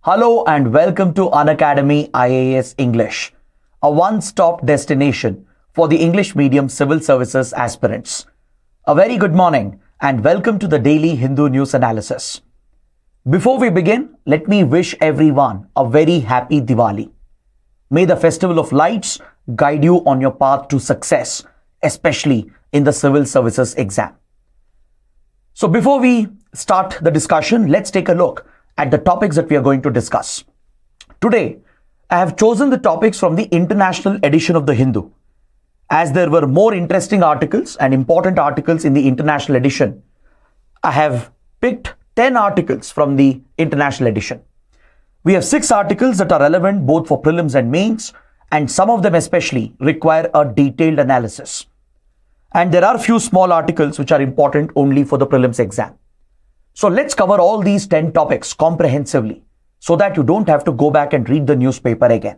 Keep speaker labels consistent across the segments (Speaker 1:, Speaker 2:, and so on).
Speaker 1: Hello and welcome to Unacademy IAS English, a one-stop destination for the English medium civil services aspirants. A very good morning and welcome to the daily Hindu news analysis. Before we begin, let me wish everyone a very happy Diwali. May the festival of lights guide you on your path to success, especially in the civil services exam. So before we start the discussion, let's take a look at the topics that we are going to discuss. Today, I have chosen the topics from the international edition of the Hindu. As there were more interesting articles and important articles in the international edition, I have picked 10 articles from the international edition. We have 6 articles that are relevant both for prelims and mains, and some of them especially require a detailed analysis. And there are a few small articles which are important only for the prelims exam. So let's cover all these 10 topics comprehensively so that you don't have to go back and read the newspaper again.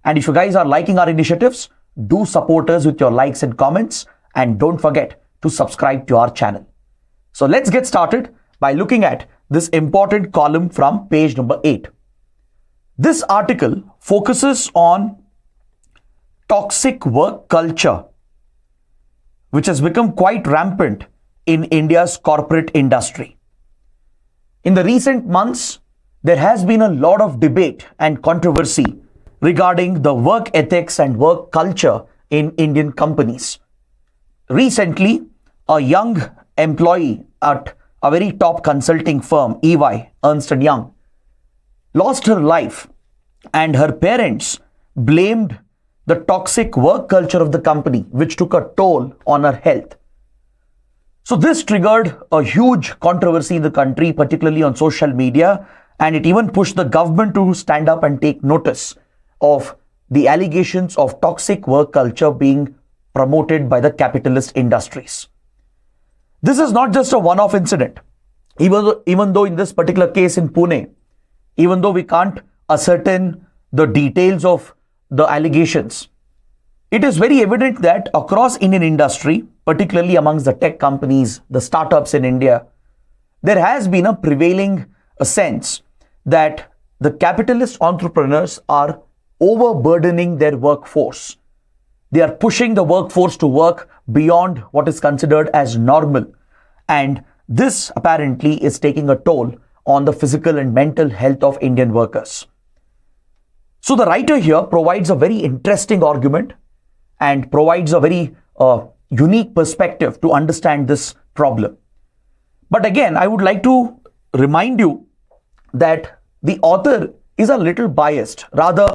Speaker 1: And if you guys are liking our initiatives, do support us with your likes and comments, and don't forget to subscribe to our channel. So let's get started by looking at this important column from page number 8. This article focuses on toxic work culture, which has become quite rampant in India's corporate industry. In the recent months, there has been a lot of debate and controversy regarding the work ethics and work culture in Indian companies. Recently, a young employee at a very top consulting firm, EY, Ernst & Young, lost her life, and her parents blamed the toxic work culture of the company, which took a toll on her health. So this triggered a huge controversy in the country, particularly on social media, and it even pushed the government to stand up and take notice of the allegations of toxic work culture being promoted by the capitalist industries. This is not just a one-off incident. Even though in this particular case in Pune, even though we can't ascertain the details of the allegations, it is very evident that across Indian industry, particularly amongst the tech companies, the startups in India, there has been a prevailing sense that the capitalist entrepreneurs are overburdening their workforce. They are pushing the workforce to work beyond what is considered as normal. And this apparently is taking a toll on the physical and mental health of Indian workers. So the writer here provides a very interesting argument and provides a very unique perspective to understand this problem. But again, I would like to remind you that the author is a little biased. Rather,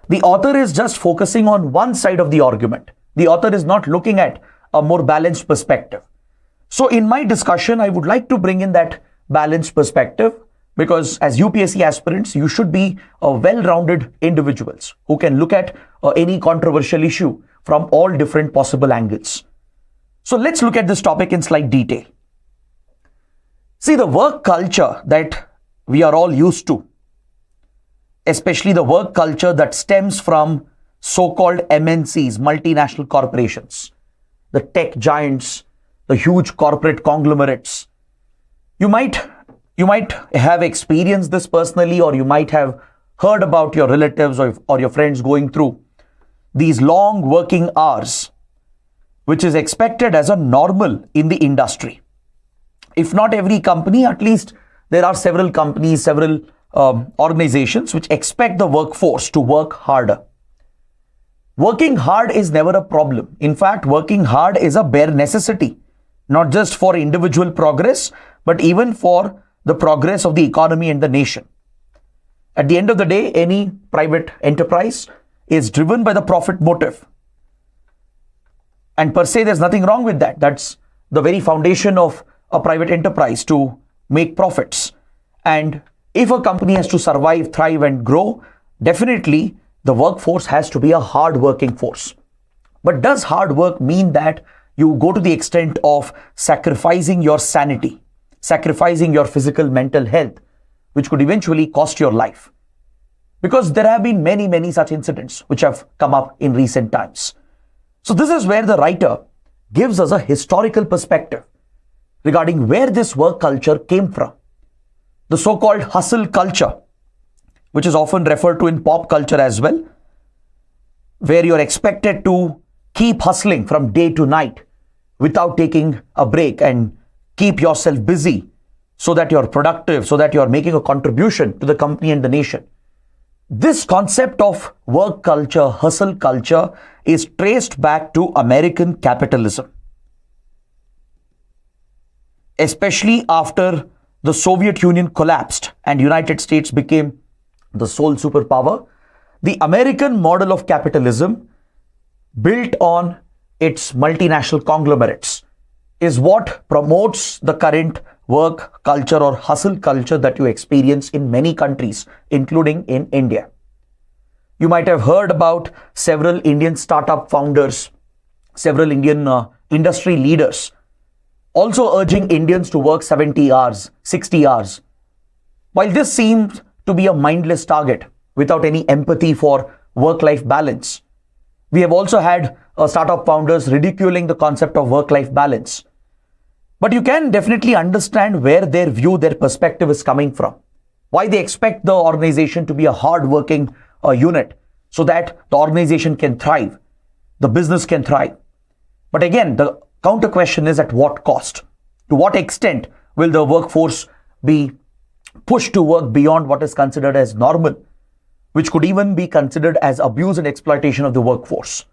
Speaker 1: the author is just focusing on one side of the argument. The author is not looking at a more balanced perspective. So in my discussion, I would like to bring in that balanced perspective, because as UPSC aspirants, you should be well-rounded individuals who can look at any controversial issue from all different possible angles. So let's look at this topic in slight detail. See, the work culture that we are all used to, especially the work culture that stems from so-called MNCs, multinational corporations, the tech giants, the huge corporate conglomerates. You might have experienced this personally, or you might have heard about your relatives or your friends going through these long working hours, which is expected as a normal in the industry. If not every company, at least there are several companies, several organizations which expect the workforce to work harder. Working hard is never a problem. In fact, working hard is a bare necessity, not just for individual progress, but even for the progress of the economy and the nation. At the end of the day, any private enterprise is driven by the profit motive. And per se, there's nothing wrong with that. That's the very foundation of a private enterprise, to make profits. And if a company has to survive, thrive, and grow, definitely the workforce has to be a hard-working force. But does hard work mean that you go to the extent of sacrificing your sanity, sacrificing your physical, mental health, which could eventually cost your life? Because there have been many such incidents which have come up in recent times. So this is where the writer gives us a historical perspective regarding where this work culture came from. The so-called hustle culture which is often referred to in pop culture as well, where you're expected to keep hustling from day to night without taking a break and keep yourself busy so that you're productive, so that you're making a contribution to the company and the nation. This concept of work culture, hustle culture, is traced back to American capitalism. Especially after the Soviet Union collapsed and United States became the sole superpower, the American model of capitalism, built on its multinational conglomerates, is what promotes the current work culture or hustle culture that you experience in many countries, including in India. You might have heard about several Indian startup founders, several Indian industry leaders also urging Indians to work 70 hours, 60 hours. While this seems to be a mindless target without any empathy for work-life balance, we have also had startup founders ridiculing the concept of work-life balance. But you can definitely understand where their view, their perspective is coming from. Why they expect the organization to be a hard-working unit so that the organization can thrive, the business can thrive. But again, the counter question is, at what cost? To what extent will the workforce be pushed to work beyond what is considered as normal, which could even be considered as abuse and exploitation of the workforce?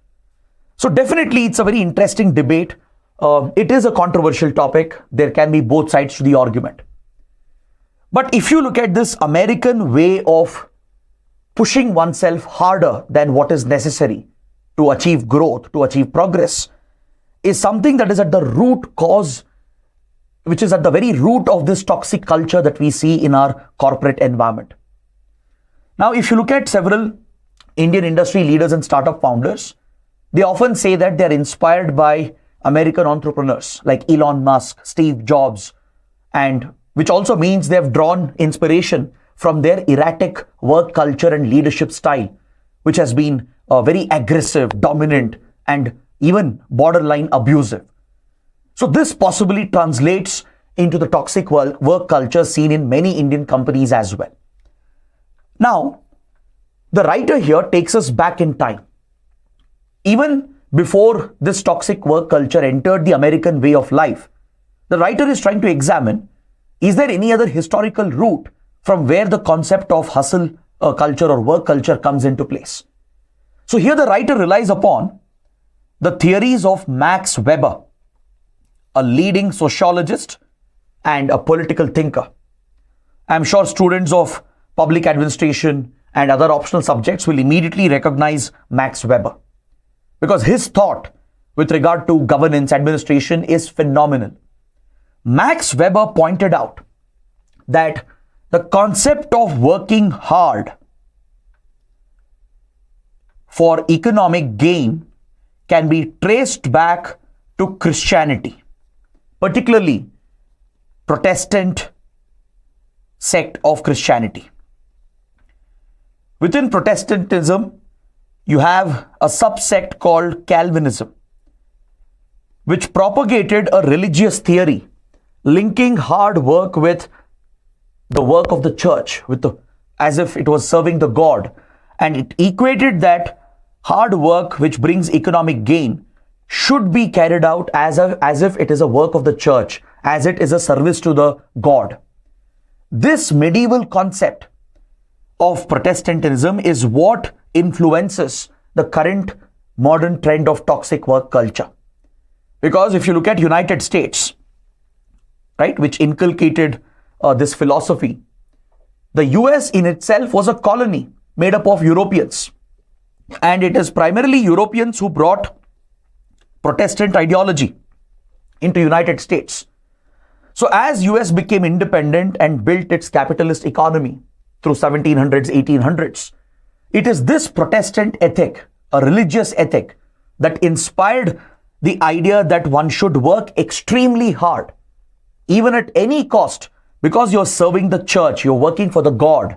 Speaker 1: So definitely it's a very interesting debate. It is a controversial topic. There can be both sides to the argument. But if you look at this American way of pushing oneself harder than what is necessary to achieve growth, to achieve progress, is something that is at the root cause, which is at the very root of this toxic culture that we see in our corporate environment. Now, if you look at several Indian industry leaders and startup founders, they often say that they're inspired by American entrepreneurs like Elon Musk, Steve Jobs, and which also means they have drawn inspiration from their erratic work culture and leadership style, which has been very aggressive, dominant, and even borderline abusive. So this possibly translates into the toxic work culture seen in many Indian companies as well. Now, the writer here takes us back in time. Even before this toxic work culture entered the American way of life, the writer is trying to examine, is there any other historical route from where the concept of hustle culture or work culture comes into place? So here the writer relies upon the theories of Max Weber, a leading sociologist and a political thinker. I'm sure students of public administration and other optional subjects will immediately recognize Max Weber, because his thought with regard to governance, administration is phenomenal. Max Weber pointed out that the concept of working hard for economic gain can be traced back to Christianity, particularly Protestant sect of Christianity. Within Protestantism, you have a subsect called Calvinism, which propagated a religious theory linking hard work with the work of the church, as if it was serving the God, and it equated that hard work which brings economic gain should be carried out as if it is a work of the church, as it is a service to the God. This medieval concept of Protestantism is what influences the current modern trend of toxic work culture. Because if you look at United States, right, which inculcated this philosophy, the US in itself was a colony made up of Europeans. And it is primarily Europeans who brought Protestant ideology into United States. So as US became independent and built its capitalist economy through 1700s, 1800s, it is this Protestant ethic, a religious ethic, that inspired the idea that one should work extremely hard, even at any cost, because you're serving the church, you're working for the God.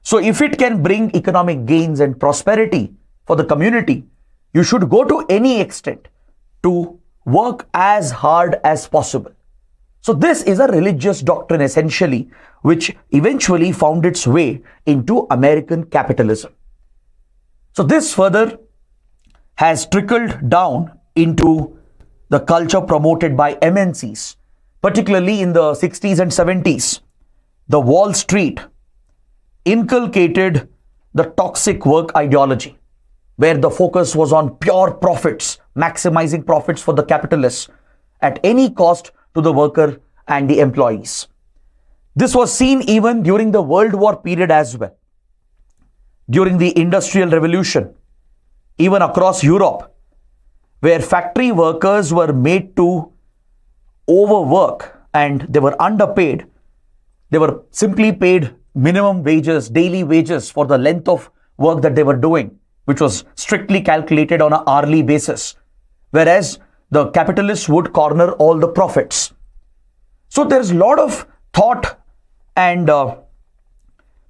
Speaker 1: So if it can bring economic gains and prosperity for the community, you should go to any extent to work as hard as possible. So this is a religious doctrine essentially, which eventually found its way into American capitalism. So this further has trickled down into the culture promoted by MNCs, particularly in the 60s and 70s. The Wall Street inculcated the toxic work ideology, where the focus was on pure profits, maximizing profits for the capitalists at any cost to the worker and the employees. This was seen even during the World War period as well. During the Industrial Revolution, even across Europe, where factory workers were made to overwork and they were underpaid. They were simply paid minimum wages, daily wages for the length of work that they were doing, which was strictly calculated on an hourly basis, whereas the capitalists would corner all the profits. So there's a lot of thought and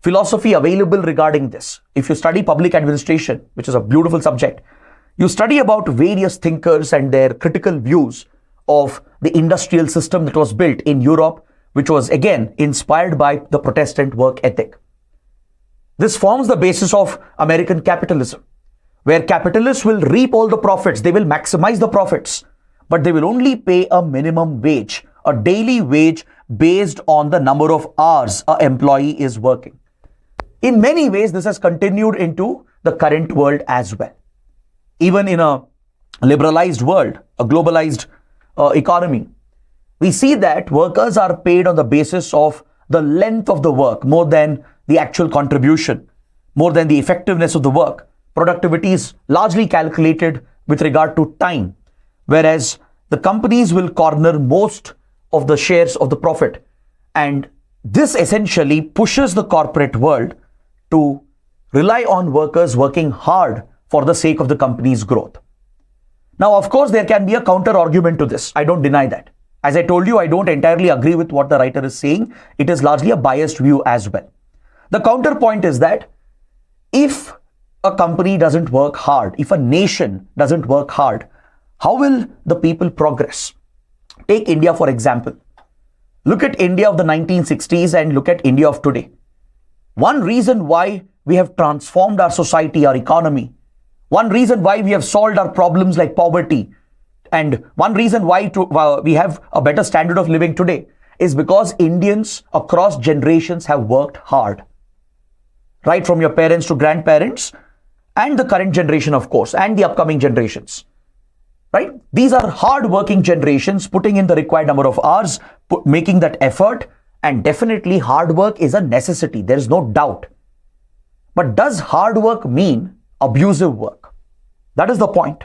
Speaker 1: philosophy available regarding this. If you study public administration, which is a beautiful subject, you study about various thinkers and their critical views of the industrial system that was built in Europe, which was again inspired by the Protestant work ethic. This forms the basis of American capitalism, where capitalists will reap all the profits, they will maximize the profits, but they will only pay a minimum wage, a daily wage based on the number of hours an employee is working. In many ways, this has continued into the current world as well. Even in a liberalized world, a globalized economy, we see that workers are paid on the basis of the length of the work more than the actual contribution, more than the effectiveness of the work. Productivity is largely calculated with regard to time, whereas the companies will corner most of the shares of the profit. And this essentially pushes the corporate world to rely on workers working hard for the sake of the company's growth. Now, of course, there can be a counter argument to this. I don't deny that. As I told you, I don't entirely agree with what the writer is saying. It is largely a biased view as well. The counterpoint is that if a company doesn't work hard, if a nation doesn't work hard, how will the people progress? Take India, for example. Look at India of the 1960s and look at India of today. One reason why we have transformed our society, our economy, one reason why we have solved our problems like poverty, and one reason why we have a better standard of living today is because Indians across generations have worked hard. Right from your parents to grandparents and the current generation, of course, and the upcoming generations. Right? These are hard-working generations putting in the required number of hours, making that effort, and definitely hard work is a necessity. There is no doubt. But does hard work mean abusive work? That is the point.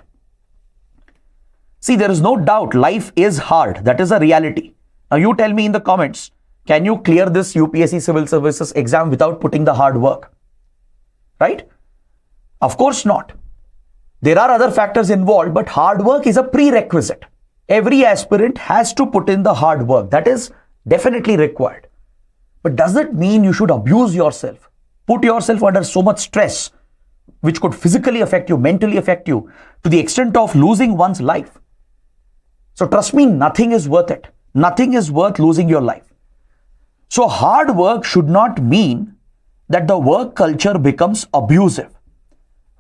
Speaker 1: See, there is no doubt life is hard. That is a reality. Now you tell me in the comments, can you clear this UPSC Civil Services exam without putting the hard work? Right? Of course not. There are other factors involved, but hard work is a prerequisite. Every aspirant has to put in the hard work. That is definitely required. But does it mean you should abuse yourself? Put yourself under so much stress, which could physically affect you, mentally affect you, to the extent of losing one's life. So trust me, nothing is worth it. Nothing is worth losing your life. So hard work should not mean that the work culture becomes abusive,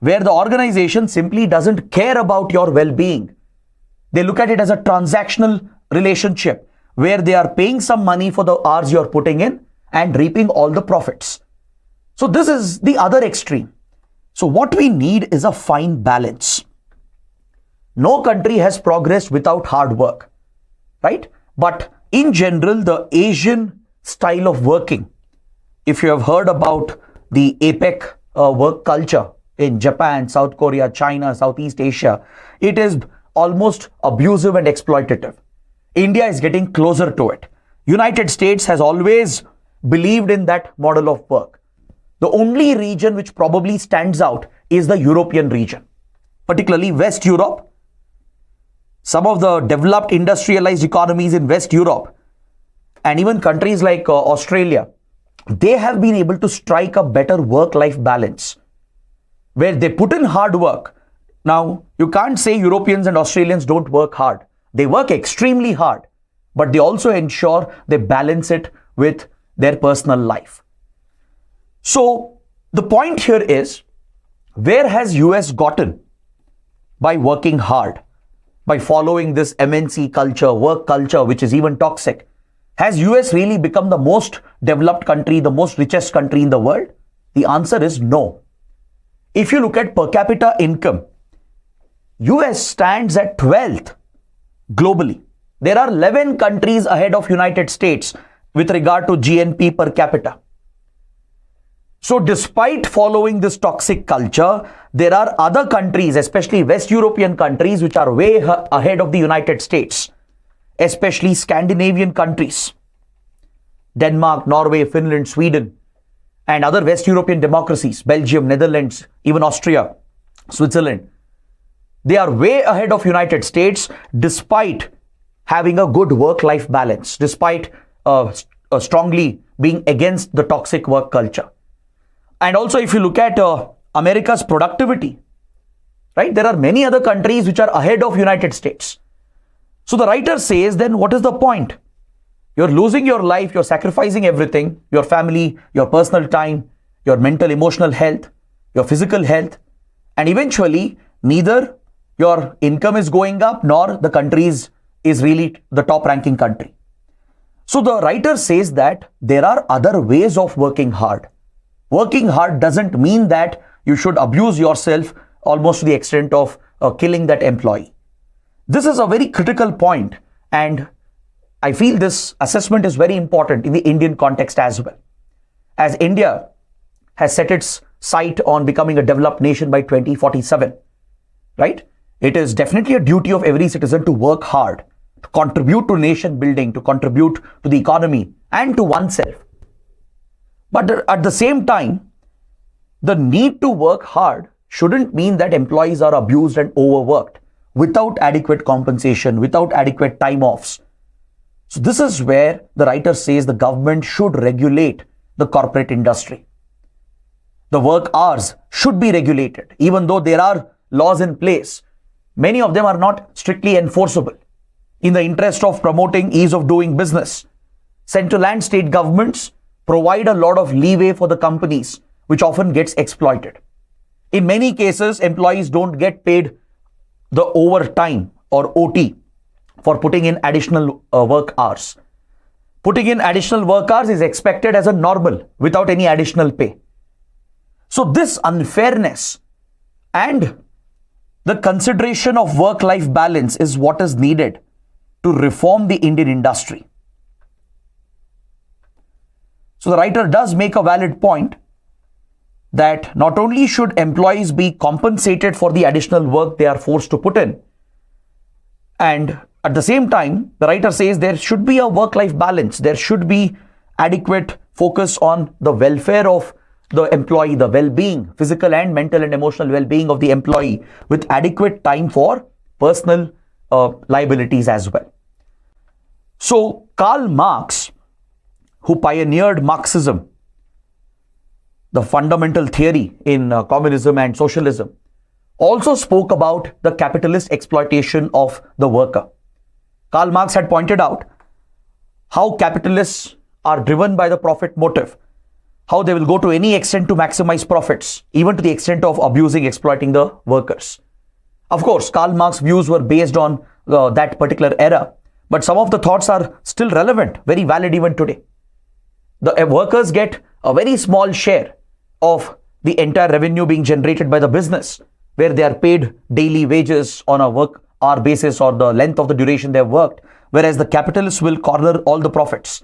Speaker 1: where the organization simply doesn't care about your well-being. They look at it as a transactional relationship where they are paying some money for the hours you're putting in and reaping all the profits. So this is the other extreme. So what we need is a fine balance. No country has progressed without hard work, right? But in general, the Asian style of working, if you have heard about the APEC work culture in Japan, South Korea, China, Southeast Asia, it is almost abusive and exploitative. India is getting closer to it. United States has always believed in that model of work. The only region which probably stands out is the European region, particularly West Europe. Some of the developed industrialized economies in West Europe and even countries like Australia, they have been able to strike a better work-life balance where they put in hard work. Now, you can't say Europeans and Australians don't work hard. They work extremely hard, but they also ensure they balance it with their personal life. So the point here is, where has US gotten by working hard, by following this MNC culture, work culture, which is even toxic? Has US really become the most developed country, the most richest country in the world? The answer is no. If you look at per capita income, US stands at 12th globally. There are 11 countries ahead of United States with regard to GNP per capita. So despite following this toxic culture, there are other countries, especially West European countries, which are way ahead of the United States, especially Scandinavian countries, Denmark, Norway, Finland, Sweden, and other West European democracies, Belgium, Netherlands, even Austria, Switzerland. They are way ahead of United States despite having a good work-life balance, despite strongly being against the toxic work culture. And also, if you look at America's productivity, right, there are many other countries which are ahead of United States. So the writer says, then what is the point? You're losing your life, you're sacrificing everything, your family, your personal time, your mental, emotional health, your physical health, and eventually neither your income is going up nor the country is really the top ranking country. So the writer says that there are other ways of working hard. Working hard doesn't mean that you should abuse yourself almost to the extent of killing that employee. This is a very critical point, and I feel this assessment is very important in the Indian context as well. As India has set its sight on becoming a developed nation by 2047, right? It is definitely a duty of every citizen to work hard, to contribute to nation building, to contribute to the economy and to oneself. But at the same time, the need to work hard shouldn't mean that employees are abused and overworked without adequate compensation, without adequate time offs. So this is where the writer says the government should regulate the corporate industry. The work hours should be regulated, even though there are laws in place. Many of them are not strictly enforceable. In the interest of promoting ease of doing business, central and state governments provide a lot of leeway for the companies, which often gets exploited. In many cases, employees don't get paid the overtime or OT for putting in additional work hours. Putting in additional work hours is expected as a normal without any additional pay. So this unfairness and the consideration of work-life balance is what is needed to reform the Indian industry. So the writer does make a valid point that not only should employees be compensated for the additional work they are forced to put in, and at the same time, the writer says there should be a work-life balance. There should be adequate focus on the welfare of the employee, the well-being, physical and mental and emotional well-being of the employee, with adequate time for personal liabilities as well. So Karl Marx, who pioneered Marxism, the fundamental theory in communism and socialism, also spoke about the capitalist exploitation of the worker. Karl Marx had pointed out how capitalists are driven by the profit motive, how they will go to any extent to maximize profits, even to the extent of abusing, exploiting the workers. Of course, Karl Marx's views were based on that particular era, but some of the thoughts are still relevant, very valid even today. The workers get a very small share of the entire revenue being generated by the business, where they are paid daily wages on a work hour basis or the length of the duration they have worked, whereas the capitalists will corner all the profits.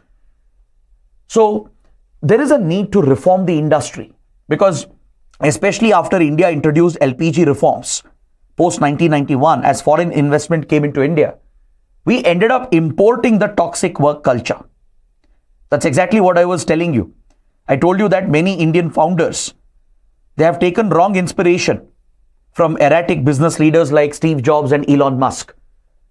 Speaker 1: So there is a need to reform the industry, because especially after India introduced LPG reforms post 1991, as foreign investment came into India, we ended up importing the toxic work culture. That's exactly what I was telling you. I told you that many Indian founders, they have taken wrong inspiration from erratic business leaders like Steve Jobs and Elon Musk.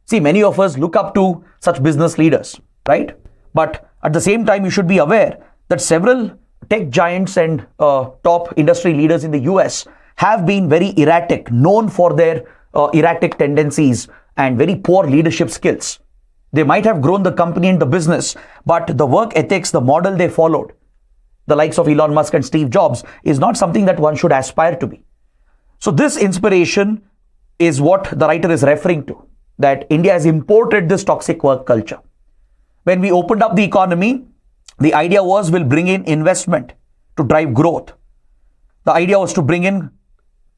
Speaker 1: See, many of us look up to such business leaders, right? But at the same time, you should be aware that several tech giants and top industry leaders in the US have been very erratic, known for their erratic tendencies and very poor leadership skills. They might have grown the company and the business, but the work ethics, the model they followed, the likes of Elon Musk and Steve Jobs, is not something that one should aspire to be. So this inspiration is what the writer is referring to, that India has imported this toxic work culture. When we opened up the economy, the idea was we'll bring in investment to drive growth. The idea was to bring in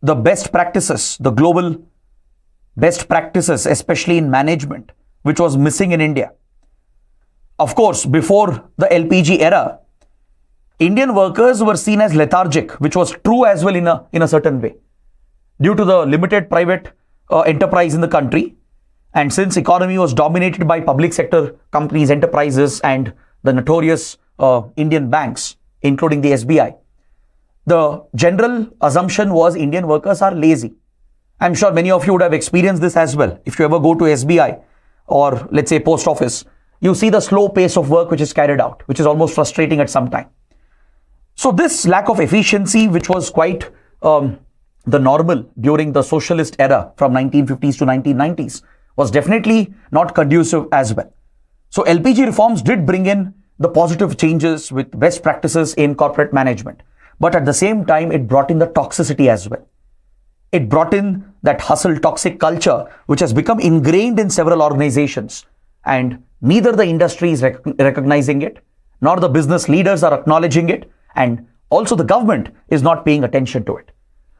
Speaker 1: the best practices, the global best practices, especially in management, which was missing in India. Of course, before the LPG era, Indian workers were seen as lethargic, which was true as well in a certain way. Due to the limited private enterprise in the country, and since economy was dominated by public sector companies, enterprises, and the notorious Indian banks, including the SBI, the general assumption was Indian workers are lazy. I'm sure many of you would have experienced this as well. If you ever go to SBI or let's say post office, you see the slow pace of work which is carried out, which is almost frustrating at some time. So this lack of efficiency, which was quite the normal during the socialist era from 1950s to 1990s, was definitely not conducive as well. So LPG reforms did bring in the positive changes with best practices in corporate management. But at the same time, it brought in the toxicity as well. It brought in that hustle toxic culture, which has become ingrained in several organizations. And neither the industry is recognizing it, nor the business leaders are acknowledging it. And also the government is not paying attention to it.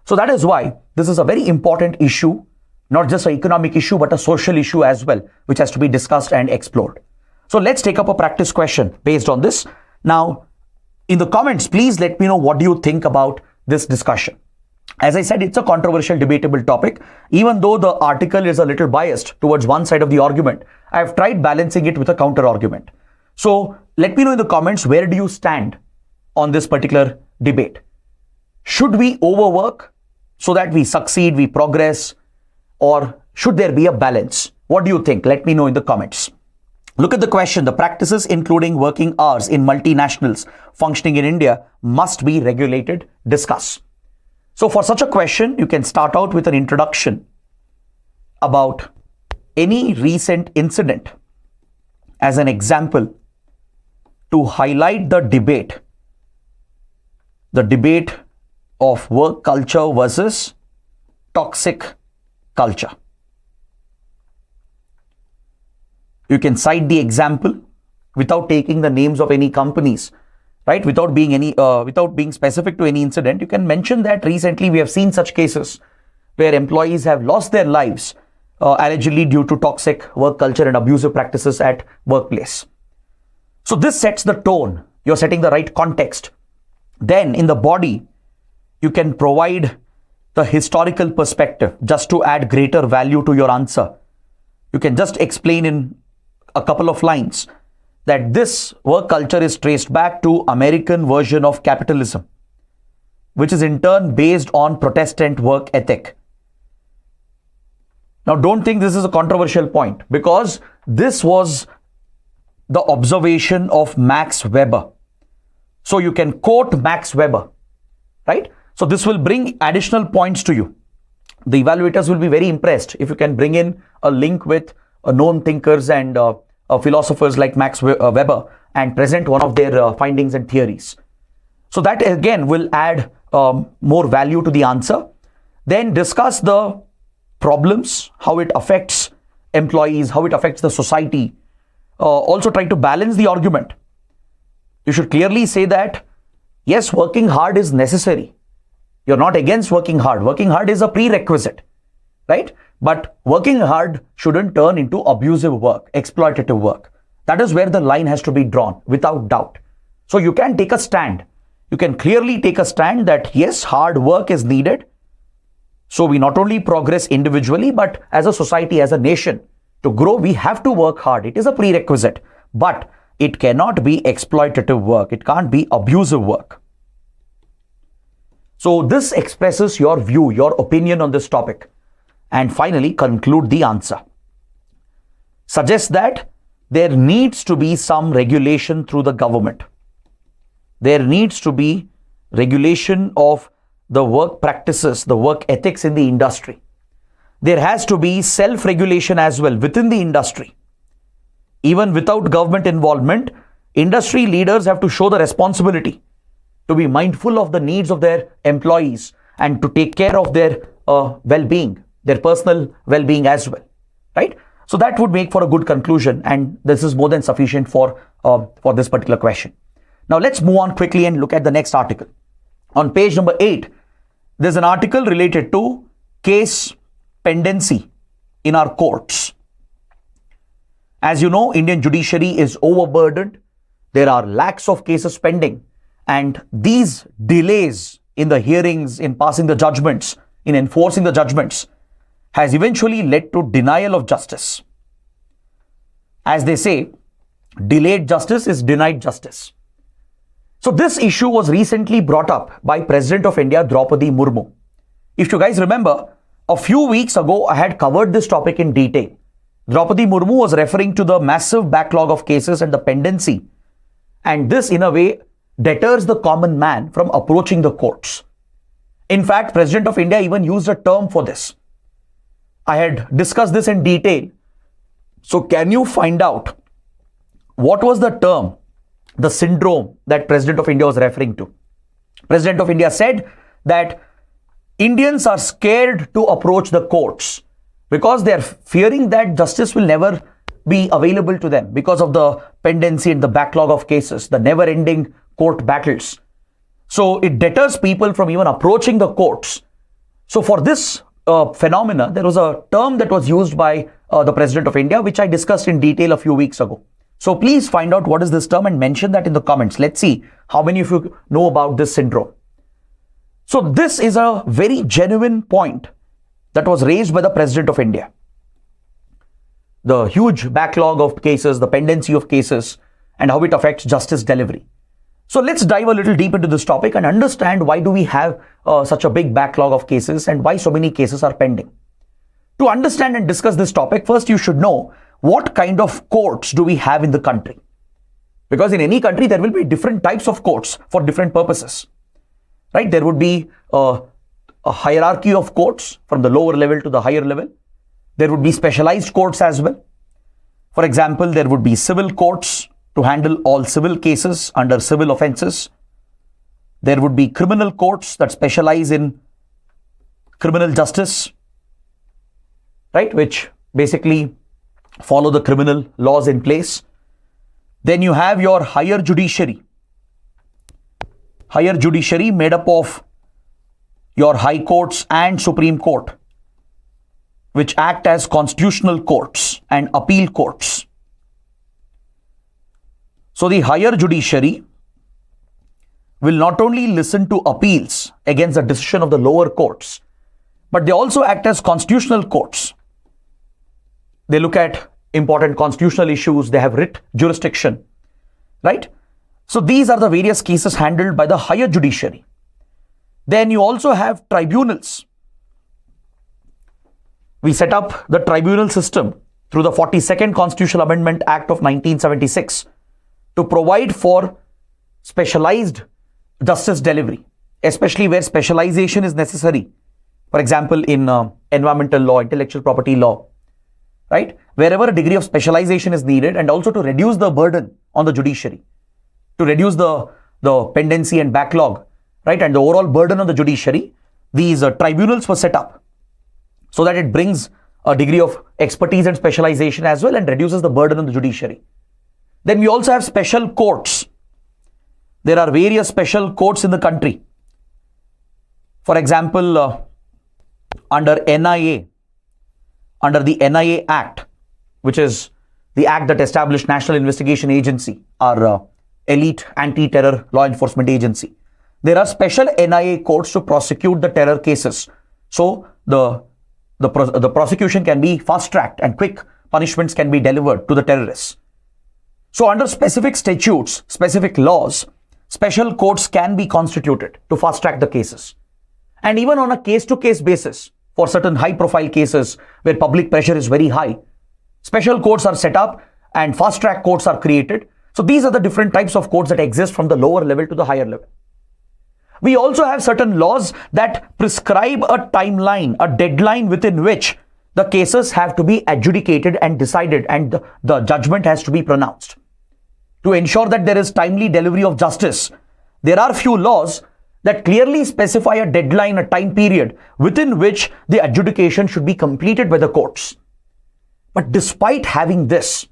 Speaker 1: So that is why this is a very important issue, not just an economic issue, but a social issue as well, which has to be discussed and explored. So let's take up a practice question based on this. Now, in the comments, please let me know what do you think about this discussion. As I said, it's a controversial, debatable topic. Even though the article is a little biased towards one side of the argument, I have tried balancing it with a counter argument. So let me know in the comments, where do you stand on this particular debate? Should we overwork so that we succeed, we progress, or should there be a balance? What do you think? Let me know in the comments. Look at the question. The practices including working hours in multinationals functioning in India must be regulated. Discuss. So for such a question, you can start out with an introduction about any recent incident as an example to highlight the debate of work culture versus toxic culture. You can cite the example without taking the names of any companies, right? Without being specific to any incident. You can mention that recently we have seen such cases where employees have lost their lives allegedly due to toxic work culture and abusive practices at workplace. So this sets the tone. You're setting the right context. Then in the body, you can provide the historical perspective just to add greater value to your answer. You can just explain in a couple of lines that this work culture is traced back to American version of capitalism, which is in turn based on Protestant work ethic. Now, don't think this is a controversial point, because this was the observation of Max Weber. So you can quote Max Weber, right? So this will bring additional points to you. The evaluators will be very impressed if you can bring in a link with known thinkers and philosophers like Max Weber and present one of their findings and theories. So that again will add more value to the answer. Then discuss the problems, how it affects employees, how it affects the society. Also try to balance the argument. You should clearly say that, yes, working hard is necessary. You're not against working hard. Working hard is a prerequisite, right? But working hard shouldn't turn into abusive work, exploitative work. That is where the line has to be drawn, without doubt. So you can take a stand. You can clearly take a stand that yes, hard work is needed. So we not only progress individually, but as a society, as a nation, to grow, we have to work hard. It is a prerequisite, but it cannot be exploitative work. It can't be abusive work. So this expresses your view, your opinion on this topic. And finally, conclude the answer. Suggest that there needs to be some regulation through the government. There needs to be regulation of the work practices, the work ethics in the industry. There has to be self-regulation as well within the industry. Even without government involvement, industry leaders have to show the responsibility to be mindful of the needs of their employees and to take care of their well-being, their personal well-being as well, right? So that would make for a good conclusion, and this is more than sufficient for this particular question. Now let's move on quickly and look at the next article. On page number 8, there's an article related to case pendency in our courts. As you know, Indian judiciary is overburdened. There are lakhs of cases pending, and these delays in the hearings, in passing the judgments, in enforcing the judgments, has eventually led to denial of justice. As they say, delayed justice is denied justice. So this issue was recently brought up by President of India, Draupadi Murmu. If you guys remember, a few weeks ago, I had covered this topic in detail. Draupadi Murmu was referring to the massive backlog of cases and the pendency. And this, in a way, deters the common man from approaching the courts. In fact, President of India even used a term for this. I had discussed this in detail. So can you find out what was the term, the syndrome that President of India was referring to? President of India said that Indians are scared to approach the courts because they are fearing that justice will never be available to them because of the pendency and the backlog of cases, the never-ending court battles. So it deters people from even approaching the courts. So for this phenomena, there was a term that was used by the President of India, which I discussed in detail a few weeks ago. So please find out what is this term and mention that in the comments. Let's see how many of you know about this syndrome. So this is a very genuine point that was raised by the President of India. The huge backlog of cases, the pendency of cases, and how it affects justice delivery. So let's dive a little deep into this topic and understand why do we have such a big backlog of cases and why so many cases are pending. To understand and discuss this topic, first you should know what kind of courts do we have in the country. Because in any country, there will be different types of courts for different purposes. Right? There would be a hierarchy of courts from the lower level to the higher level. There would be specialized courts as well. For example, there would be civil courts to handle all civil cases under civil offenses. There would be criminal courts that specialize in criminal justice, right, which basically follow the criminal laws in place. Then you have your higher judiciary. Higher judiciary made up of your high courts and Supreme Court, which act as constitutional courts and appeal courts. So the higher judiciary will not only listen to appeals against the decision of the lower courts, but they also act as constitutional courts. They look at important constitutional issues. They have writ jurisdiction, right? So these are the various cases handled by the higher judiciary. Then you also have tribunals. We set up the tribunal system through the 42nd Constitutional Amendment Act of 1976 to provide for specialized justice delivery, especially where specialization is necessary. For example, in environmental law, intellectual property law, right? Wherever a degree of specialization is needed, and also to reduce the burden on the judiciary, to reduce the pendency and backlog, right? And the overall burden on the judiciary, these tribunals were set up so that it brings a degree of expertise and specialization as well and reduces the burden on the judiciary. Then we also have special courts. There are various special courts in the country. For example, under NIA, under the NIA Act, which is the act that established National Investigation Agency, our elite anti-terror law enforcement agency. There are special NIA courts to prosecute the terror cases. So the prosecution can be fast-tracked and quick punishments can be delivered to the terrorists. So under specific statutes, specific laws, special courts can be constituted to fast-track the cases. And even on a case-to-case basis, for certain high-profile cases where public pressure is very high, special courts are set up and fast-track courts are created. So these are the different types of courts that exist from the lower level to the higher level. We also have certain laws that prescribe a timeline, a deadline within which the cases have to be adjudicated and decided, and the judgment has to be pronounced. To ensure that there is timely delivery of justice, there are few laws that clearly specify a deadline, a time period within which the adjudication should be completed by the courts. But despite having this,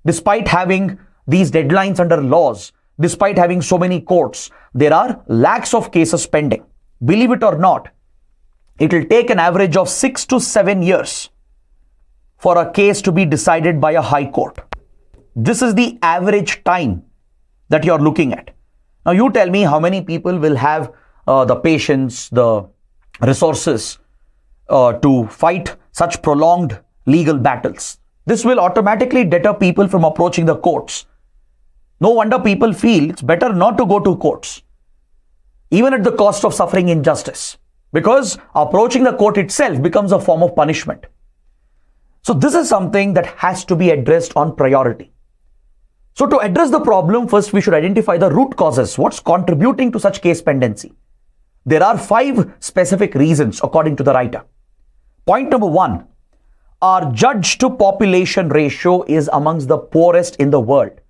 Speaker 1: despite having these deadlines under laws, despite having so many courts, there are lakhs of cases pending. Believe it or not, it will take an average of 6 to 7 years for a case to be decided by a high court. This is the average time that you're looking at. Now you tell me how many people will have the patience, the resources to fight such prolonged legal battles. This will automatically deter people from approaching the courts. No wonder people feel it's better not to go to courts, even at the cost of suffering injustice, because approaching the court itself becomes a form of punishment. So this is something that has to be addressed on priority. So to address the problem, first we should identify the root causes. What's contributing to such case pendency? There are 5 specific reasons according to the writer. Point number 1, our judge to population ratio is amongst the poorest in the world.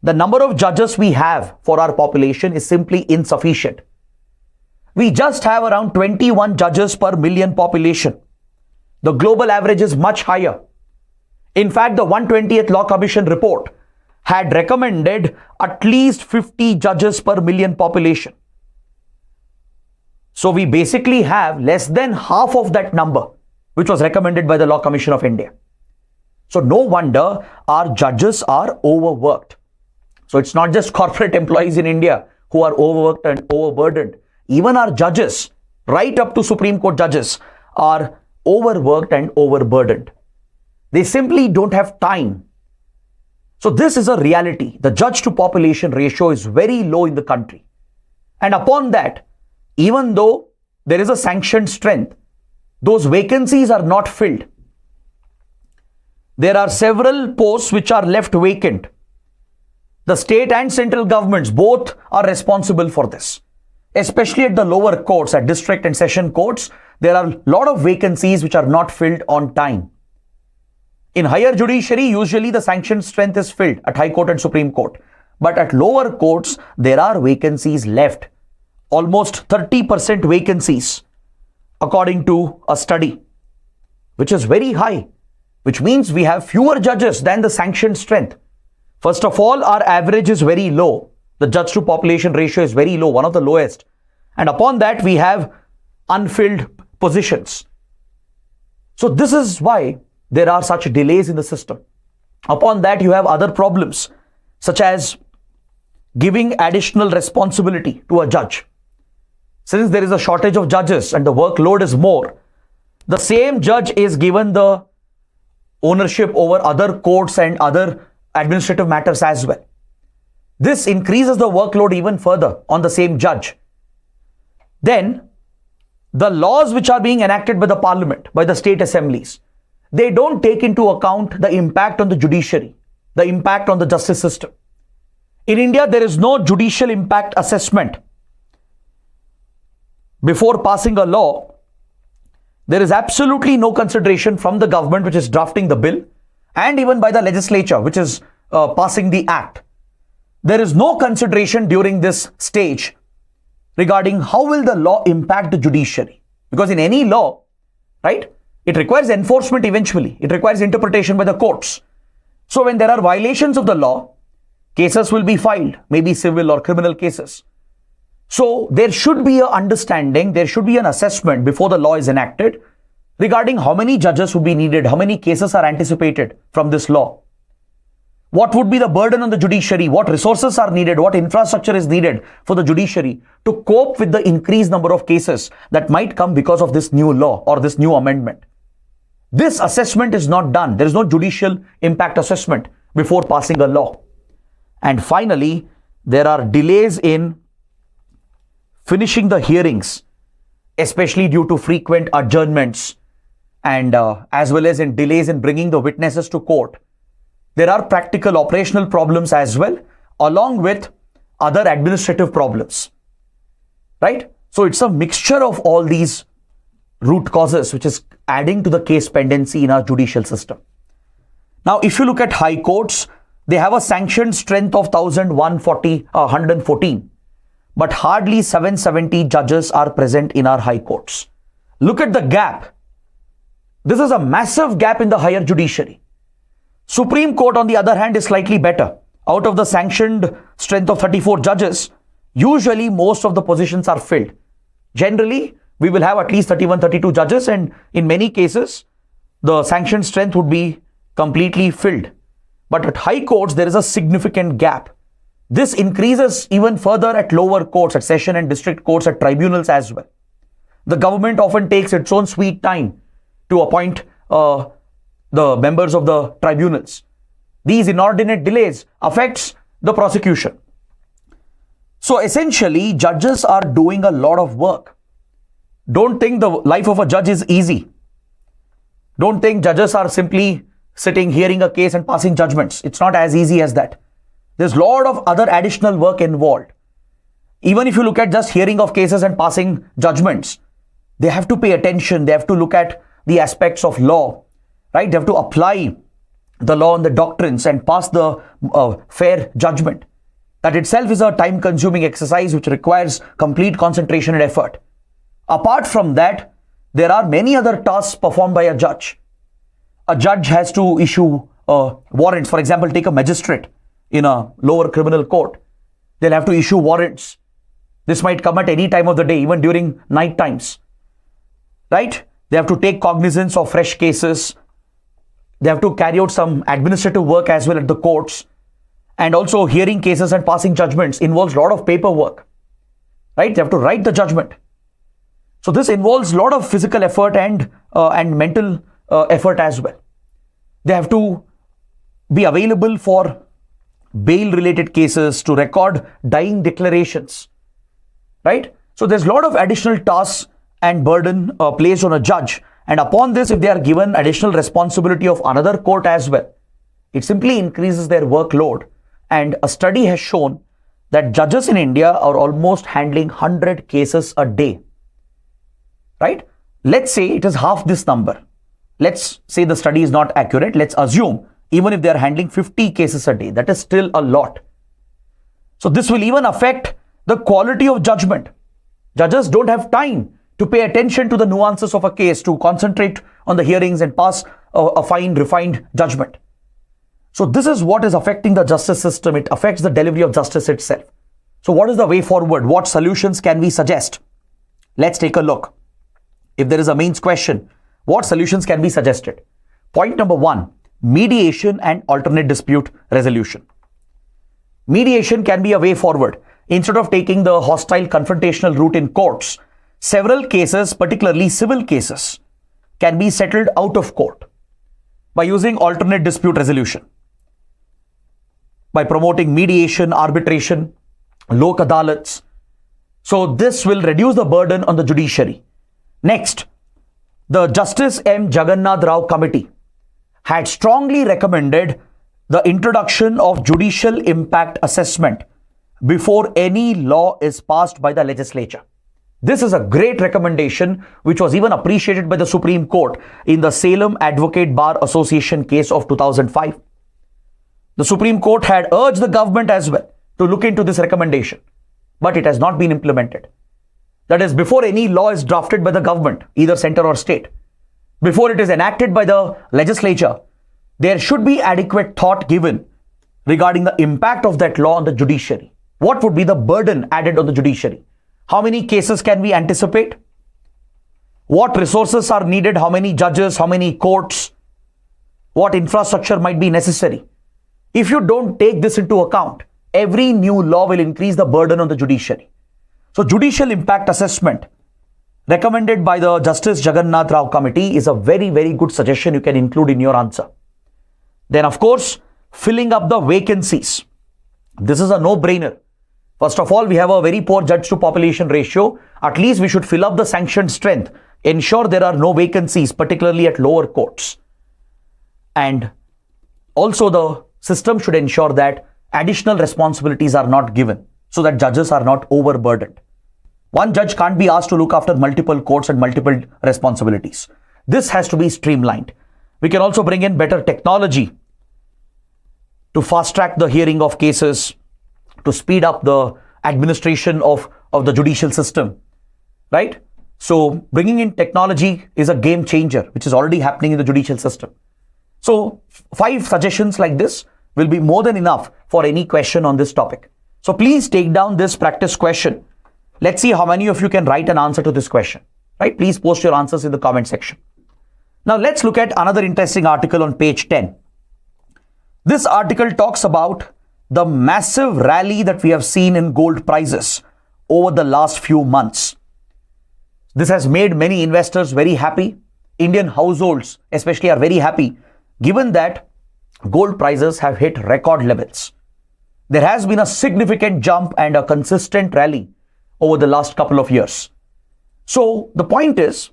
Speaker 1: The number of judges we have for our population is simply insufficient. We just have around 21 judges per million population. The global average is much higher. In fact, the 120th Law Commission report had recommended at least 50 judges per million population. So we basically have less than half of that number, which was recommended by the Law Commission of India. So no wonder our judges are overworked. So it's not just corporate employees in India who are overworked and overburdened. Even our judges, right up to Supreme Court judges, are overworked and overburdened. They simply don't have time. So this is a reality. The judge to population ratio is very low in the country. And upon that, even though there is a sanctioned strength, those vacancies are not filled. There are several posts which are left vacant. The state and central governments both are responsible for this. Especially at the lower courts, at district and session courts, there are a lot of vacancies which are not filled on time. In higher judiciary, usually the sanctioned strength is filled at High Court and Supreme Court. But at lower courts, there are vacancies left. Almost 30% vacancies, according to a study, which is very high, which means we have fewer judges than the sanctioned strength. First of all, our average is very low. The judge to population ratio is very low, one of the lowest. And upon that, we have unfilled positions. So this is why there are such delays in the system. Upon that, you have other problems, such as giving additional responsibility to a judge. Since there is a shortage of judges and the workload is more, the same judge is given the ownership over other courts and other administrative matters as well. This increases the workload even further on the same judge. Then, the laws which are being enacted by the parliament, by the state assemblies, they don't take into account the impact on the judiciary, the impact on the justice system. In India, there is no judicial impact assessment. Before passing a law, there is absolutely no consideration from the government which is drafting the bill, and even by the legislature which is passing the act. There is no consideration during this stage regarding how will the law impact the judiciary. Because in any law, right, it requires enforcement eventually. It requires interpretation by the courts. So when there are violations of the law, cases will be filed, maybe civil or criminal cases. So there should be an understanding, there should be an assessment before the law is enacted regarding how many judges would be needed, how many cases are anticipated from this law. What would be the burden on the judiciary? What resources are needed? What infrastructure is needed for the judiciary to cope with the increased number of cases that might come because of this new law or this new amendment? This assessment is not done. There is no judicial impact assessment before passing a law. And finally, there are delays in finishing the hearings, especially due to frequent adjournments and as well as in delays in bringing the witnesses to court. There are practical operational problems as well, along with other administrative problems, right? So it's a mixture of all these root causes which is adding to the case pendency in our judicial system. Now, if you look at high courts, they have a sanctioned strength of 1,114, but hardly 770 judges are present in our high courts. Look at the gap. This is a massive gap in the higher judiciary. Supreme Court, on the other hand, is slightly better. Out of the sanctioned strength of 34 judges, usually most of the positions are filled. Generally, we will have at least 31, 32 judges, and in many cases, the sanctioned strength would be completely filled. But at high courts, there is a significant gap. This increases even further at lower courts, at session and district courts, at tribunals as well. The government often takes its own sweet time to appoint the members of the tribunals. These inordinate delays affects the prosecution. So essentially, judges are doing a lot of work. Don't think the life of a judge is easy. Don't think judges are simply sitting, hearing a case and passing judgments. It's not as easy as that. There's a lot of other additional work involved. Even if you look at just hearing of cases and passing judgments, they have to pay attention. They have to look at the aspects of law, right? They have to apply the law and the doctrines and pass the fair judgment. That itself is a time-consuming exercise which requires complete concentration and effort. Apart from that, there are many other tasks performed by a judge. A judge has to issue warrants. For example, take a magistrate in a lower criminal court. They'll have to issue warrants. This might come at any time of the day, even during night times, right? They have to take cognizance of fresh cases. They have to carry out some administrative work as well at the courts. And also hearing cases and passing judgments involves a lot of paperwork, right? They have to write the judgment. So this involves a lot of physical effort and mental effort as well. They have to be available for bail related cases, to record dying declarations, right? So there's a lot of additional tasks and burden placed on a judge. And upon this, if they are given additional responsibility of another court as well, it simply increases their workload. And a study has shown that judges in India are almost handling 100 cases a day, right? Let's say it is half this number. Let's say the study is not accurate. Let's assume even if they are handling 50 cases a day, that is still a lot. So this will even affect the quality of judgment. Judges don't have time to pay attention to the nuances of a case, to concentrate on the hearings and pass a fine, refined judgment. So this is what is affecting the justice system. It affects the delivery of justice itself. So what is the way forward? What solutions can we suggest? Let's take a look. If there is a mains question, what solutions can be suggested? Point number 1, mediation and alternate dispute resolution. Mediation can be a way forward. Instead of taking the hostile confrontational route in courts, several cases, particularly civil cases, can be settled out of court by using alternate dispute resolution, by promoting mediation, arbitration, lok adalats. So this will reduce the burden on the judiciary. Next, the Justice M. Jagannath Rao Committee had strongly recommended the introduction of judicial impact assessment before any law is passed by the legislature. This is a great recommendation which was even appreciated by the Supreme Court in the Salem Advocate Bar Association case of 2005. The Supreme Court had urged the government as well to look into this recommendation, but it has not been implemented. That is, before any law is drafted by the government, either center or state, before it is enacted by the legislature, there should be adequate thought given regarding the impact of that law on the judiciary. What would be the burden added on the judiciary? How many cases can we anticipate? What resources are needed? How many judges? How many courts? What infrastructure might be necessary? If you don't take this into account, every new law will increase the burden on the judiciary. So judicial impact assessment recommended by the Justice Jagannath Rao Committee is a very, very good suggestion you can include in your answer. Then of course, filling up the vacancies. This is a no-brainer. First of all, we have a very poor judge to population ratio. At least we should fill up the sanctioned strength. Ensure there are no vacancies, particularly at lower courts. And also the system should ensure that additional responsibilities are not given so that judges are not overburdened. One judge can't be asked to look after multiple courts and multiple responsibilities. This has to be streamlined. We can also bring in better technology to fast track the hearing of cases, to speed up the administration of the judicial system, right? So bringing in technology is a game changer, which is already happening in the judicial system. So 5 suggestions like this will be more than enough for any question on this topic. So please take down this practice question. Let's see how many of you can write an answer to this question, right? Please post your answers in the comment section. Now let's look at another interesting article on page 10. This article talks about the massive rally that we have seen in gold prices over the last few months. This has made many investors very happy. Indian households especially are very happy, given that gold prices have hit record levels. There has been a significant jump and a consistent rally over the last couple of years. So the point is,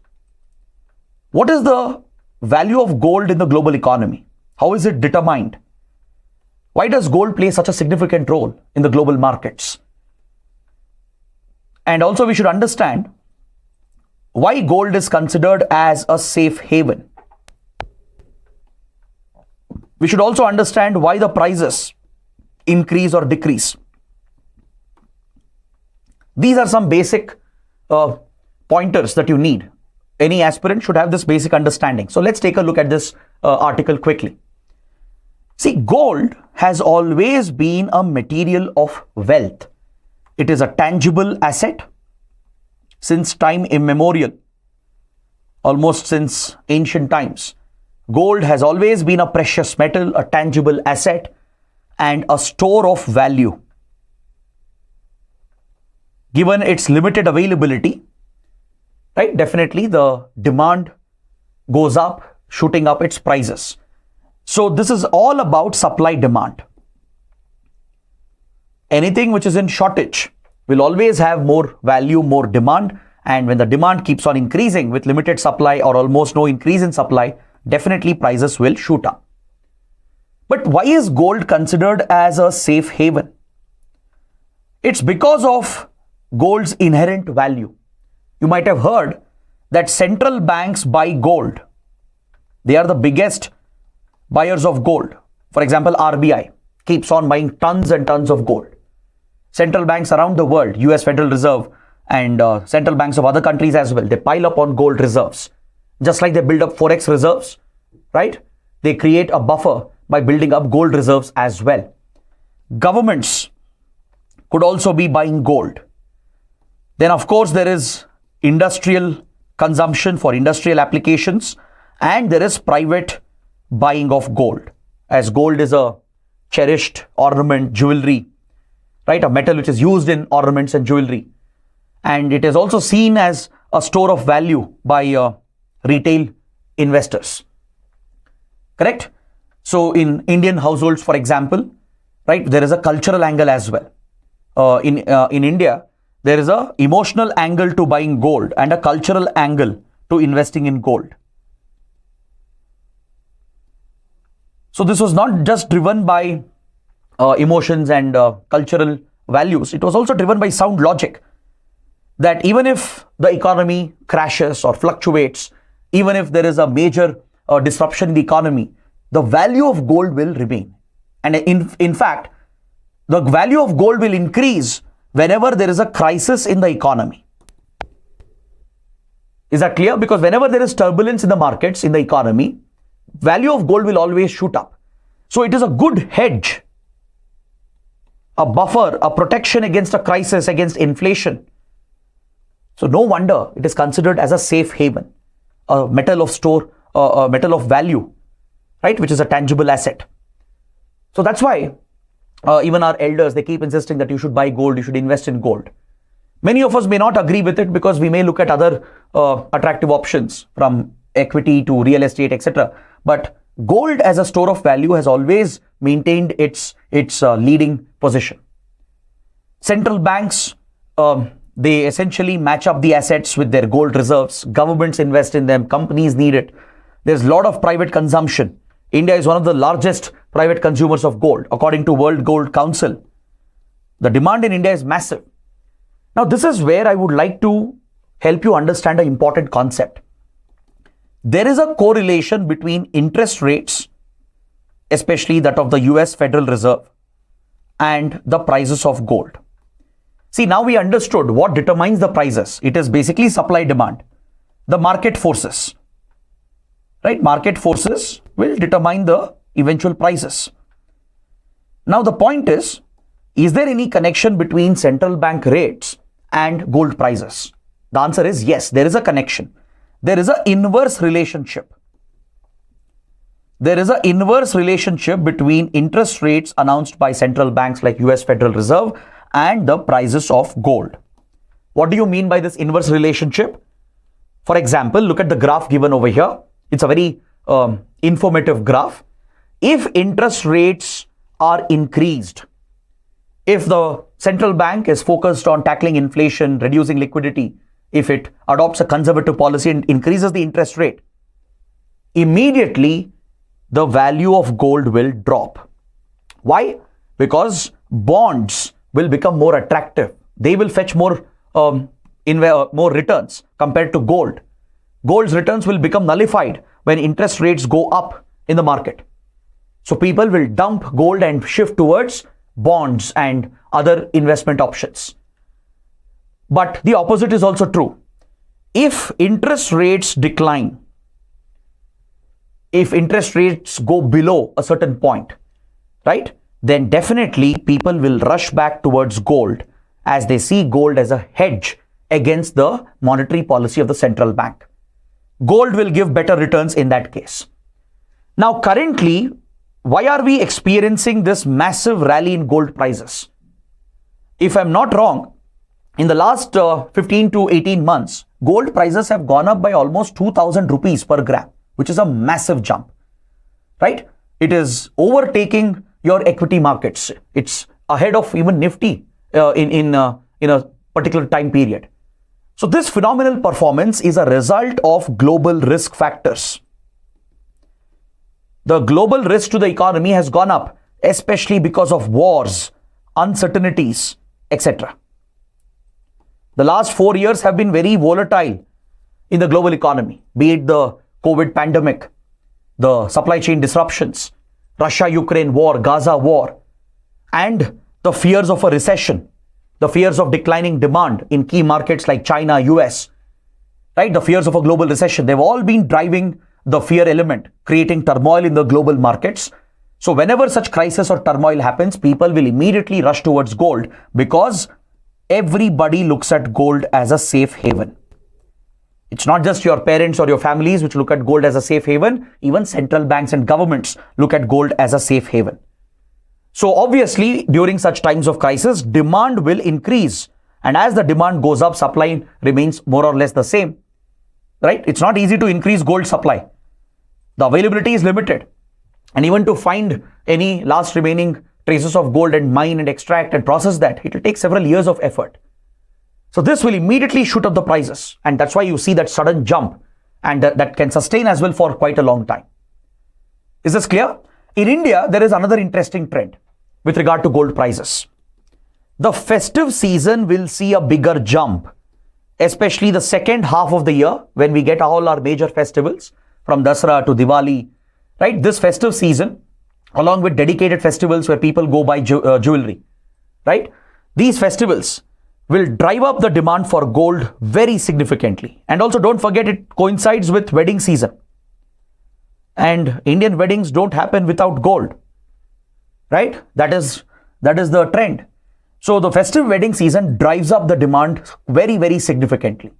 Speaker 1: what is the value of gold in the global economy? How is it determined? Why does gold play such a significant role in the global markets? And also we should understand why gold is considered as a safe haven. We should also understand why the prices increase or decrease. These are some basic pointers that you need. Any aspirant should have this basic understanding. So let's take a look at this article quickly. See, gold has always been a material of wealth. It is a tangible asset since time immemorial, almost since ancient times. Gold has always been a precious metal, a tangible asset, and a store of value. Given its limited availability, right, definitely the demand goes up, shooting up its prices. So this is all about supply demand. Anything which is in shortage will always have more value, more demand, and when the demand keeps on increasing with limited supply or almost no increase in supply, definitely prices will shoot up. But why is gold considered as a safe haven? It's because of gold's inherent value. You might have heard that central banks buy gold. They are the biggest buyers of gold. For example, RBI keeps on buying tons and tons of gold. Central banks around the world, US Federal Reserve and central banks of other countries as well, they pile up on gold reserves. Just like they build up forex reserves, right? They create a buffer by building up gold reserves as well. Governments could also be buying gold. Then of course there is industrial consumption for industrial applications, and there is private buying of gold, as gold is a cherished ornament, jewelry, right? A metal which is used in ornaments and jewelry. And it is also seen as a store of value by retail investors. Correct? So in Indian households, for example, right, there is a cultural angle as well. In India, there is a emotional angle to buying gold and a cultural angle to investing in gold. So this was not just driven by emotions and cultural values. It was also driven by sound logic, that even if the economy crashes or fluctuates, even if there is a major disruption in the economy, the value of gold will remain. And in fact, the value of gold will increase whenever there is a crisis in the economy. Is that clear? Because whenever there is turbulence in the markets, in the economy, value of gold will always shoot up. So it is a good hedge, a buffer, a protection against a crisis, against inflation. So no wonder it is considered as a safe haven, a metal of store, a metal of value, right, which is a tangible asset. So that's why even our elders, they keep insisting that you should buy gold, you should invest in gold. Many of us may not agree with it because we may look at other attractive options from equity to real estate, etc. But gold as a store of value has always maintained its leading position. Central banks, they essentially match up the assets with their gold reserves. Governments invest in them. Companies need it. There's a lot of private consumption. India is one of the largest private consumers of gold, according to World Gold Council. The demand in India is massive. Now, this is where I would like to help you understand an important concept. There is a correlation between interest rates, especially that of the US Federal Reserve, and the prices of gold. See, now we understood what determines the prices. It is basically supply demand, the market forces, right? Market forces will determine the eventual prices. Now, the point is there any connection between central bank rates and gold prices? The answer is yes, there is a connection. There is an inverse relationship. There is an inverse relationship between interest rates announced by central banks like US Federal Reserve and the prices of gold. What do you mean by this inverse relationship? For example, look at the graph given over here. It's a very informative graph. If interest rates are increased, if the central bank is focused on tackling inflation, reducing liquidity, if it adopts a conservative policy and increases the interest rate, immediately the value of gold will drop. Why? Because bonds will become more attractive. They will fetch more returns compared to gold. Gold's returns will become nullified when interest rates go up in the market. So people will dump gold and shift towards bonds and other investment options. But the opposite is also true. If interest rates decline, if interest rates go below a certain point, right, then definitely people will rush back towards gold as they see gold as a hedge against the monetary policy of the central bank. Gold will give better returns in that case. Now, currently, why are we experiencing this massive rally in gold prices? If I'm not wrong, in the last 15 to 18 months, gold prices have gone up by almost 2,000 rupees per gram, which is a massive jump, right? It is overtaking your equity markets. It's ahead of even Nifty in a particular time period. So this phenomenal performance is a result of global risk factors. The global risk to the economy has gone up, especially because of wars, uncertainties, etc. The last 4 years have been very volatile in the global economy, be it the COVID pandemic, the supply chain disruptions, Russia-Ukraine war, Gaza war, and the fears of a recession, the fears of declining demand in key markets like China, US, right? The fears of a global recession. They've all been driving the fear element, creating turmoil in the global markets. So whenever such crisis or turmoil happens, people will immediately rush towards gold because everybody looks at gold as a safe haven. It's not just your parents or your families which look at gold as a safe haven. Even central banks and governments look at gold as a safe haven. So obviously, during such times of crisis, demand will increase. And as the demand goes up, supply remains more or less the same, right? It's not easy to increase gold supply. The availability is limited. And even to find any last remaining traces of gold and mine and extract and process that, it will take several years of effort. So this will immediately shoot up the prices. And that's why you see that sudden jump, and that can sustain as well for quite a long time. Is this clear? In India, there is another interesting trend with regard to gold prices. The festive season will see a bigger jump, especially the second half of the year when we get all our major festivals from Dasara to Diwali, right? This festive season, along with dedicated festivals where people go buy jewelry, right? These festivals will drive up the demand for gold very significantly. And also don't forget, it coincides with wedding season. And Indian weddings don't happen without gold, right? That is the trend. So the festive wedding season drives up the demand very, very significantly.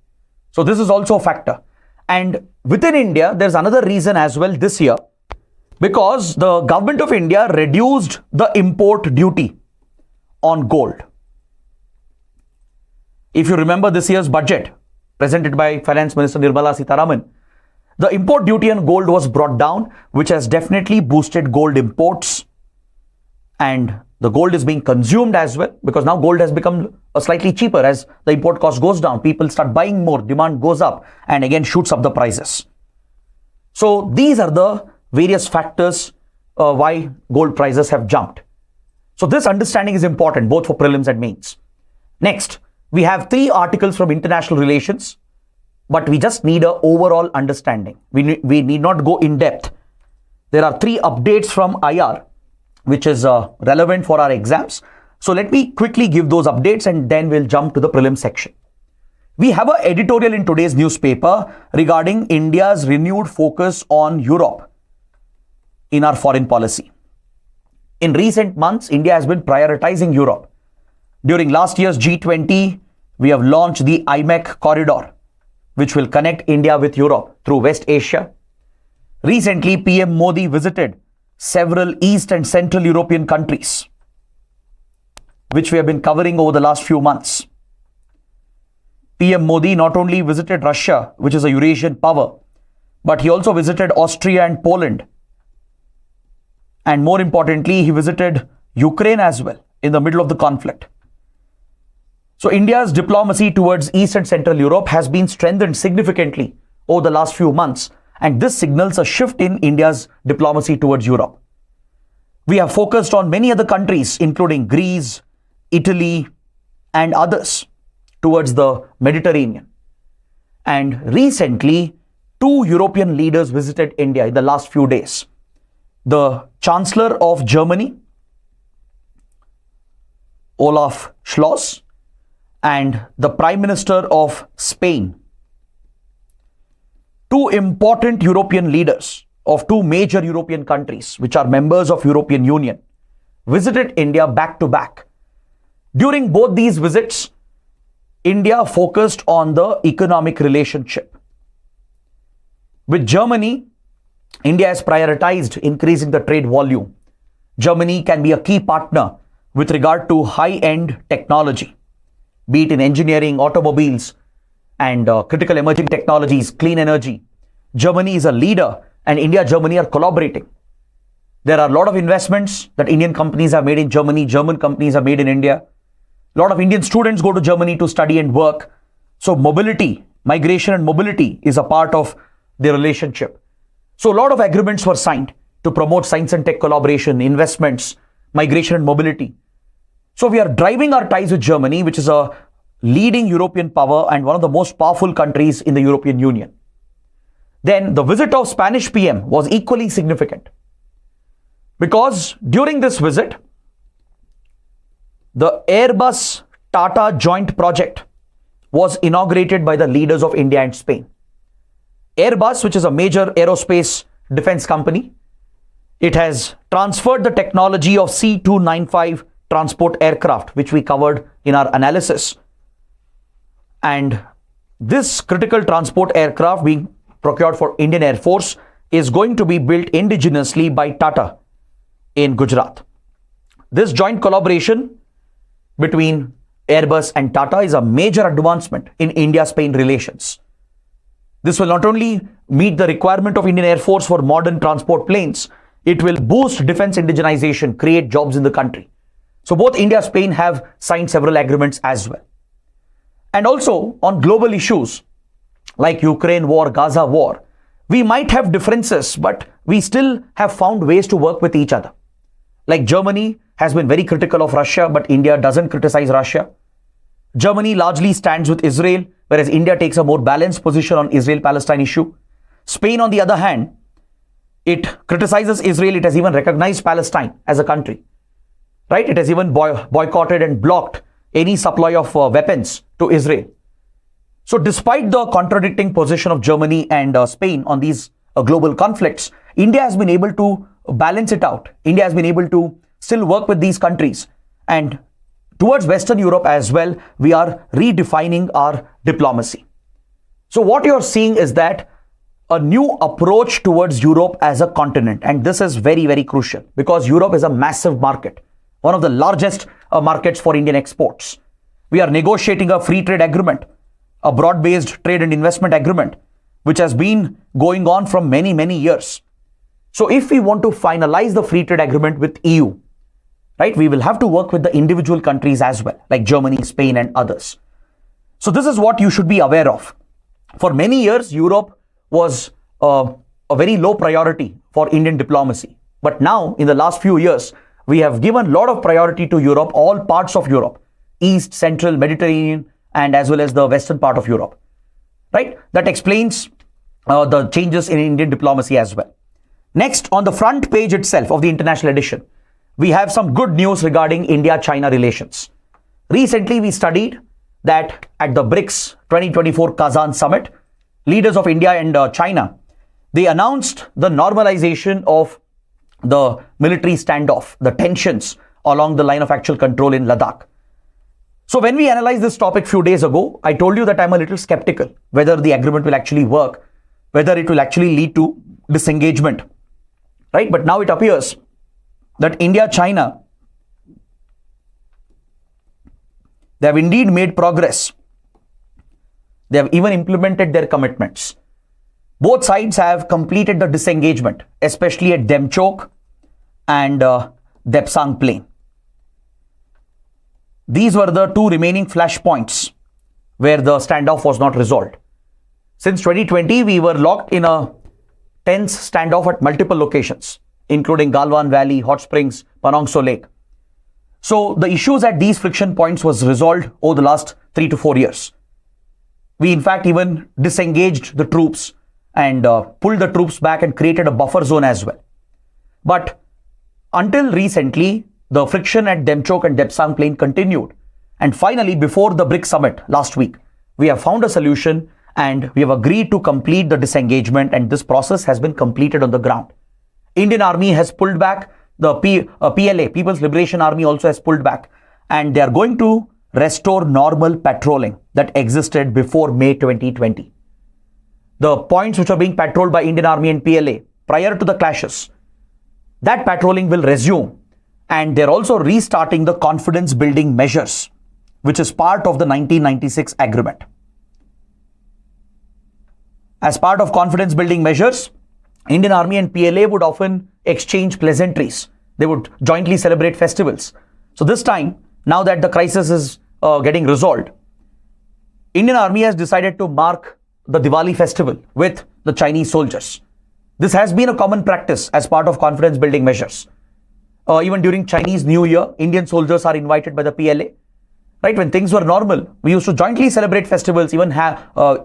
Speaker 1: So this is also a factor. And within India, there's another reason as well this year, because the government of India reduced the import duty on gold. If you remember this year's budget presented by Finance Minister Nirmala Sitharaman, the import duty on gold was brought down, which has definitely boosted gold imports. And the gold is being consumed as well, because now gold has become slightly cheaper as the import cost goes down. People start buying more, demand goes up, and again shoots up the prices. So these are the various factors why gold prices have jumped. So this understanding is important both for prelims and mains. Next, We have 3 articles from international relations, but we just need an overall understanding. We need not go in depth. There are 3 updates from IR, which is relevant for our exams. So let me quickly give those updates and then we'll jump to the prelim section. We have an editorial in today's newspaper regarding India's renewed focus on Europe in our foreign policy. In recent months, India has been prioritizing Europe. During last year's G20, we have launched the IMEC corridor, which will connect India with Europe through West Asia. Recently, PM Modi visited several East and Central European countries, which we have been covering over the last few months. PM Modi not only visited Russia, which is a Eurasian power, but he also visited Austria and Poland. And more importantly, he visited Ukraine as well in the middle of the conflict. So India's diplomacy towards East and Central Europe has been strengthened significantly over the last few months, and this signals a shift in India's diplomacy towards Europe. We have focused on many other countries, including Greece, Italy, and others towards the Mediterranean. And recently, 2 European leaders visited India in the last few days. The Chancellor of Germany, Olaf Scholz, and the Prime Minister of Spain. 2 important European leaders of 2 major European countries, which are members of European Union, visited India back to back. During both these visits, India focused on the economic relationship. With Germany, India has prioritized increasing the trade volume. Germany can be a key partner with regard to high-end technology, be it in engineering, automobiles, and critical emerging technologies, clean energy. Germany is a leader, and India and Germany are collaborating. There are a lot of investments that Indian companies have made in Germany, German companies have made in India. A lot of Indian students go to Germany to study and work. So mobility, migration and mobility is a part of the relationship. So a lot of agreements were signed to promote science and tech collaboration, investments, migration and mobility. So we are driving our ties with Germany, which is a leading European power and one of the most powerful countries in the European Union. Then the visit of Spanish PM was equally significant, because during this visit, the Airbus Tata joint project was inaugurated by the leaders of India and Spain. Airbus, which is a major aerospace defense company, it has transferred the technology of C-295 transport aircraft, which we covered in our analysis. And this critical transport aircraft being procured for Indian Air Force is going to be built indigenously by Tata in Gujarat. This joint collaboration between Airbus and Tata is a major advancement in India-Spain relations. This will not only meet the requirement of Indian Air Force for modern transport planes, it will boost defense indigenization, create jobs in the country. So both India and Spain have signed several agreements as well. And also on global issues like Ukraine war, Gaza war, we might have differences, but we still have found ways to work with each other. Like Germany has been very critical of Russia, but India doesn't criticize Russia. Germany largely stands with Israel, whereas India takes a more balanced position on Israel-Palestine issue. Spain, on the other hand, it criticizes Israel. It has even recognized Palestine as a country, right? It has even boycotted and blocked any supply of weapons to Israel. So despite the contradicting position of Germany and Spain on these global conflicts, India has been able to balance it out. India has been able to still work with these countries. And towards Western Europe as well, we are redefining our diplomacy. So what you're seeing is that a new approach towards Europe as a continent. And this is very, very crucial because Europe is a massive market, one of the largest markets for Indian exports. We are negotiating a free trade agreement, a broad-based trade and investment agreement, which has been going on from many, many years. So if we want to finalize the free trade agreement with EU, right, we will have to work with the individual countries as well, like Germany, Spain, and others. So this is what you should be aware of. For many years, Europe was a very low priority for Indian diplomacy. But now, in the last few years, we have given a lot of priority to Europe, all parts of Europe, East, Central, Mediterranean, and as well as the western part of Europe, right? That explains the changes in Indian diplomacy as well. Next, on the front page itself of the international edition, we have some good news regarding India-China relations. Recently, we studied that at the BRICS 2024 Kazan summit, leaders of India and China, they announced the normalization of the military standoff, the tensions along the line of actual control in Ladakh. So when we analyzed this topic few days ago, I told you that I'm a little skeptical whether the agreement will actually work, whether it will actually lead to disengagement, right? But now it appears that India, China, they have indeed made progress. They have even implemented their commitments. Both sides have completed the disengagement, especially at Demchok and Depsang Plain. These were the two remaining flashpoints where the standoff was not resolved. Since 2020, we were locked in a tense standoff at multiple locations, including Galwan Valley, Hot Springs, Panongso Lake. So the issues at these friction points was resolved over the last 3 to 4 years. We in fact even disengaged the troops and pulled the troops back and created a buffer zone as well. But until recently, the friction at Demchok and Depsang Plain continued. And finally, before the BRICS summit last week, we have found a solution and we have agreed to complete the disengagement, and this process has been completed on the ground. Indian Army has pulled back, the PLA, People's Liberation Army, also has pulled back, and they are going to restore normal patrolling that existed before May 2020. The points which are being patrolled by Indian Army and PLA prior to the clashes, that patrolling will resume, and they're also restarting the confidence building measures, which is part of the 1996 agreement. As part of confidence building measures, Indian Army and PLA would often exchange pleasantries. They would jointly celebrate festivals. So this time, now that the crisis is getting resolved, Indian Army has decided to mark the Diwali festival with the Chinese soldiers. This has been a common practice as part of confidence building measures. Even during Chinese New Year, Indian soldiers are invited by the PLA. Right, when things were normal, we used to jointly celebrate festivals. Even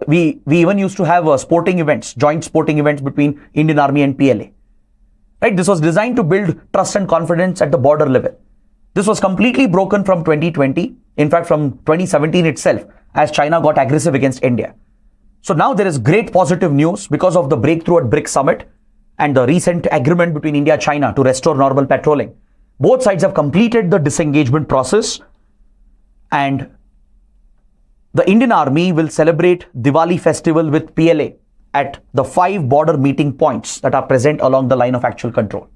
Speaker 1: we even used to have sporting events, joint sporting events between Indian Army and PLA. Right, this was designed to build trust and confidence at the border level. This was completely broken from 2020. In fact, from 2017 itself, as China got aggressive against India. So now there is great positive news because of the breakthrough at BRICS summit and the recent agreement between India and China to restore normal patrolling. Both sides have completed the disengagement process, and the Indian Army will celebrate Diwali festival with PLA at the 5 border meeting points that are present along the line of actual control.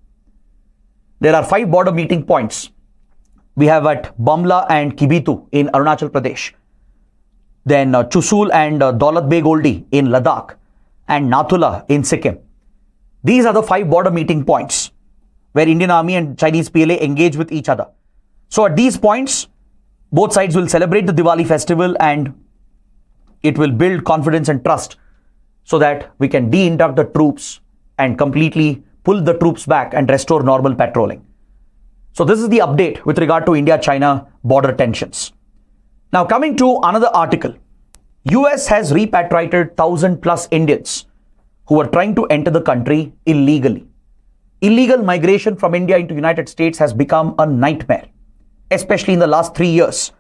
Speaker 1: There are 5 border meeting points. We have at Bamla and Kibitu in Arunachal Pradesh, then Chusul and Daulat Beg Oldi in Ladakh, and Nathula in Sikkim. These are the 5 border meeting points where Indian Army and Chinese PLA engage with each other. So at these points, both sides will celebrate the Diwali festival, and it will build confidence and trust so that we can de-induct the troops and completely pull the troops back and restore normal patrolling. So this is the update with regard to India-China border tensions. Now coming to another article, US has repatriated 1,000 plus Indians who were trying to enter the country illegally. Illegal migration from India into United States has become a nightmare, especially in the last 3 years.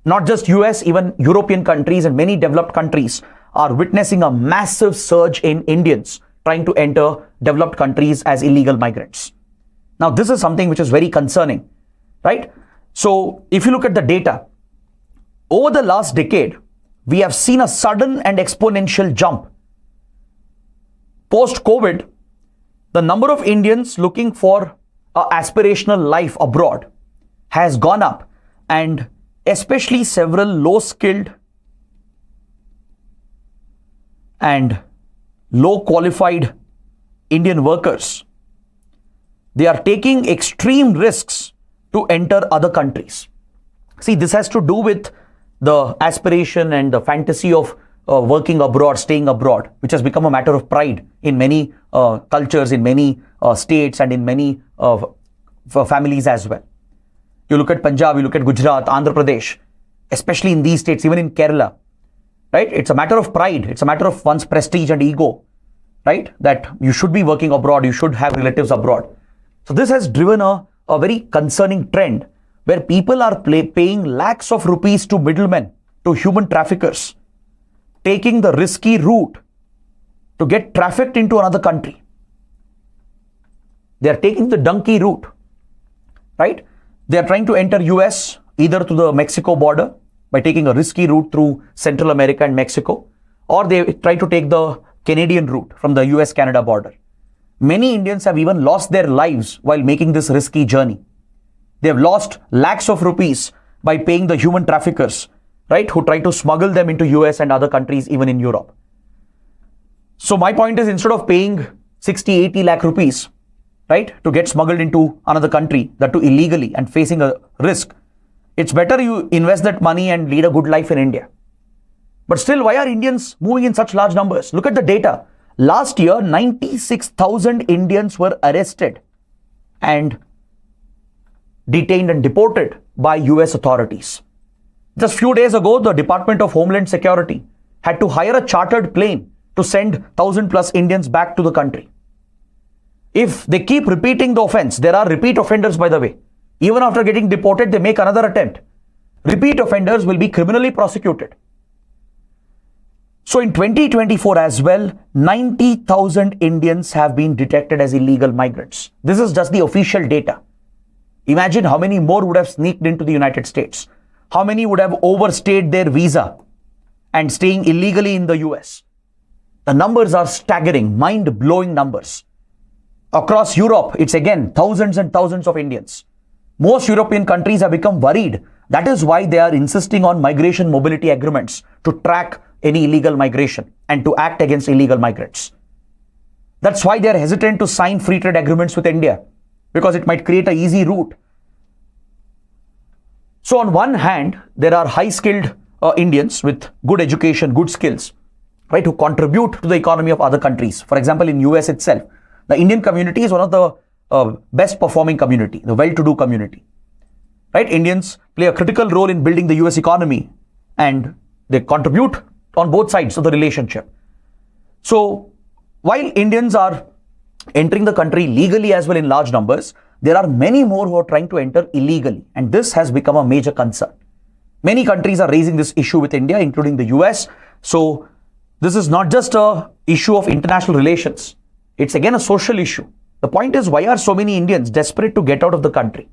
Speaker 1: Not just US, even European countries and many developed countries are witnessing a massive surge in Indians trying to enter developed countries as illegal migrants. Now, this is something which is very concerning, right? So, if you look at the data, over the last decade, we have seen a sudden and exponential jump. Post-COVID, the number of Indians looking for an aspirational life abroad has gone up, and especially several low-skilled and low-qualified Indian workers, they are taking extreme risks to enter other countries. See, this has to do with the aspiration and the fantasy of working abroad, staying abroad, which has become a matter of pride in many cultures, in many states, and in many families as well. You look at Punjab, you look at Gujarat, Andhra Pradesh. especially in these states, even in Kerala, right? It's a matter of pride. It's a matter of one's prestige and ego, right? That you should be working abroad. You should have relatives abroad. So this has driven a very concerning trend where people are paying lakhs of rupees to middlemen, to human traffickers, taking the risky route to get trafficked into another country. They are taking the donkey route, right? They are trying to enter US either to the Mexico border by taking a risky route through Central America and Mexico, or they try to take the Canadian route from the US-Canada border. Many Indians have even lost their lives while making this risky journey. They have lost lakhs of rupees by paying the human traffickers, right, who try to smuggle them into US and other countries, even in Europe. So my point is, instead of paying 60, 80 lakh rupees, right, to get smuggled into another country, that too illegally and facing a risk, it's better you invest that money and lead a good life in India. But still, why are Indians moving in such large numbers? Look at the data. Last year, 96,000 Indians were arrested and detained and deported by US authorities. Just few days ago, the Department of Homeland Security had to hire a chartered plane to send 1,000 plus Indians back to the country. If they keep repeating the offense, there are repeat offenders, by the way. Even after getting deported, they make another attempt. Repeat offenders will be criminally prosecuted. So in 2024 as well, 90,000 Indians have been detected as illegal migrants. This is just the official data. Imagine how many more would have sneaked into the United States. How many would have overstayed their visa and staying illegally in the US. The numbers are staggering, mind-blowing numbers. Across Europe, it's again thousands and thousands of Indians. Most European countries have become worried. That is why they are insisting on migration mobility agreements to track any illegal migration and to act against illegal migrants. That's why they are hesitant to sign free trade agreements with India, because it might create an easy route. So on one hand, there are high-skilled Indians with good education, good skills, right, who contribute to the economy of other countries. For example, in US itself, the Indian community is one of the best performing community, the well-to-do community, right? Indians play a critical role in building the US economy and they contribute on both sides of the relationship. So while Indians are entering the country legally as well in large numbers, there are many more who are trying to enter illegally, and this has become a major concern. Many countries are raising this issue with India, including the US. So this is not just an issue of international relations. It's again a social issue. The point is, why are so many Indians desperate to get out of the country?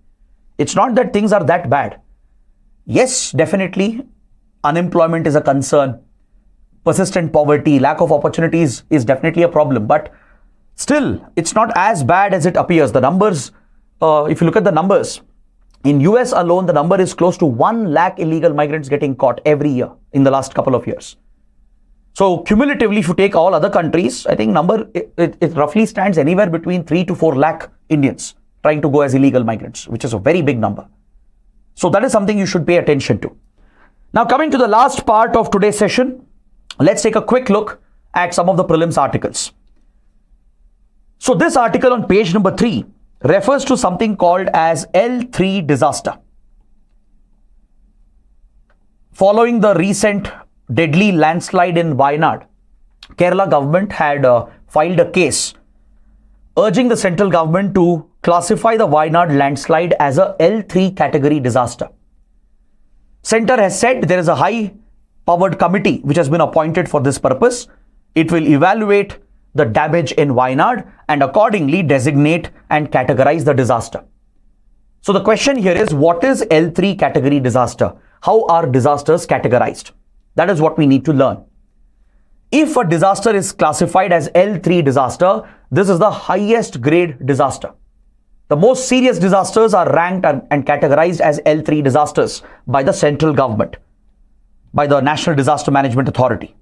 Speaker 1: It's not that things are that bad. Yes, definitely, unemployment is a concern. Persistent poverty, lack of opportunities is definitely a problem. But still, it's not as bad as it appears. The numbers, if you look at the numbers, in US alone, the number is close to 1 lakh illegal migrants getting caught every year in the last couple of years. So cumulatively, if you take all other countries, I think it roughly stands anywhere between 3 to 4 lakh Indians trying to go as illegal migrants, which is a very big number. So that is something you should pay attention to. Now, coming to the last part of today's session, let's take a quick look at some of the prelims articles. So this article on page number 3 refers to something called as L3 disaster. Following the recent deadly landslide in Wayanad, Kerala government had filed a case urging the central government to classify the Wayanad landslide as a L3 category disaster. Center has said there is a high-powered committee which has been appointed for this purpose. It will evaluate the damage in Wayanad and accordingly designate and categorize the disaster. So the question here is, what is L3 category disaster? How are disasters categorized? That is what we need to learn. If a disaster is classified as L3 disaster, this is the highest grade disaster. The most serious disasters are ranked and categorized as L3 disasters by the central government, by the National Disaster Management Authority.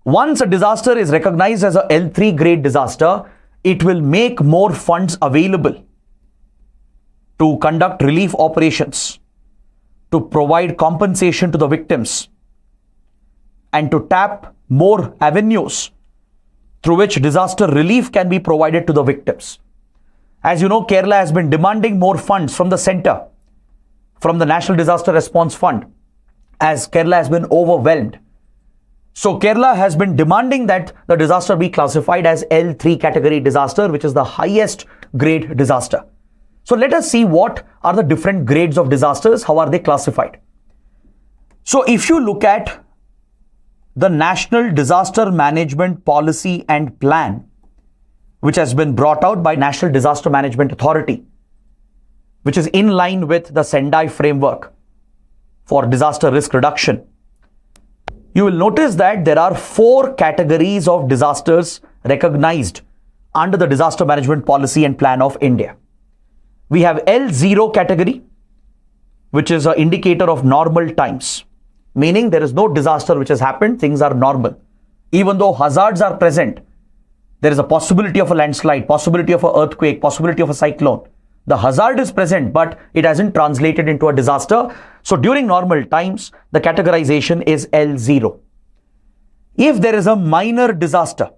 Speaker 1: Once a disaster is recognized as a L3 grade disaster, it will make more funds available to conduct relief operations, to provide compensation to the victims, and to tap more avenues through which disaster relief can be provided to the victims. As you know, Kerala has been demanding more funds from the center from the National Disaster Response Fund, as Kerala has been overwhelmed. So Kerala has been demanding that the disaster be classified as L3 category disaster, which is the highest grade disaster. So let us see what are the different grades of disasters, how are they classified. So if you look at the National Disaster Management Policy and Plan, which has been brought out by National Disaster Management Authority, which is in line with the Sendai framework for disaster risk reduction, you will notice that there are 4 categories of disasters recognized under the Disaster Management Policy and Plan of India. We have L0 category, which is an indicator of normal times, meaning there is no disaster which has happened, things are normal. Even though hazards are present, there is a possibility of a landslide, possibility of an earthquake, possibility of a cyclone. The hazard is present, but it hasn't translated into a disaster. So during normal times, the categorization is L0. If there is a minor disaster,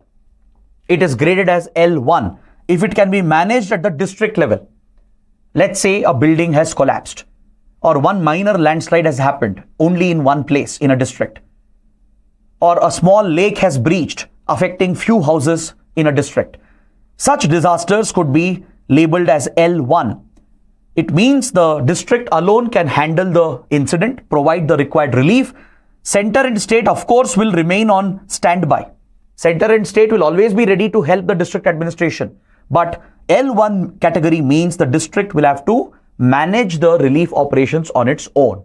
Speaker 1: it is graded as L1. If it can be managed at the district level, let's say a building has collapsed or one minor landslide has happened only in one place in a district, or a small lake has breached affecting few houses in a district. Such disasters could be labeled as L1. It means the district alone can handle the incident, provide the required relief. Center and state, of course, will remain on standby. Center and state will always be ready to help the district administration. But L1 category means the district will have to manage the relief operations on its own.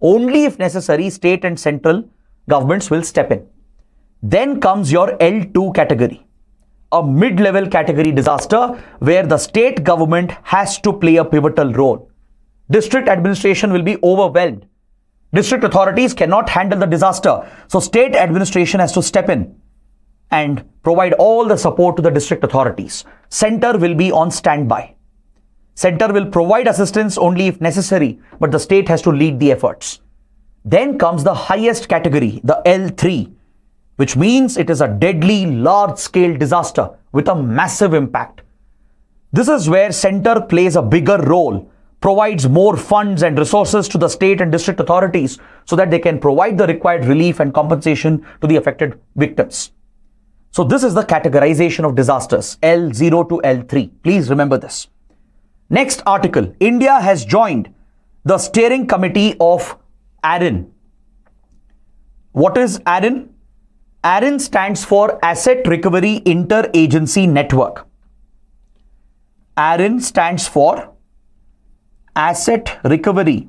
Speaker 1: Only if necessary, state and central governments will step in. Then comes your L2 category, a mid-level category disaster where the state government has to play a pivotal role. District administration will be overwhelmed. District authorities cannot handle the disaster. So state administration has to step in and provide all the support to the district authorities. Center will be on standby. Center will provide assistance only if necessary, but the state has to lead the efforts. Then comes the highest category, the L3, which means it is a deadly, large-scale disaster with a massive impact. This is where center plays a bigger role, provides more funds and resources to the state and district authorities so that they can provide the required relief and compensation to the affected victims. So this is the categorization of disasters, L0 to L3. Please remember this. Next article, India has joined the steering committee of ARIN. What is ARIN? ARIN stands for Asset Recovery Interagency Network. ARIN stands for Asset Recovery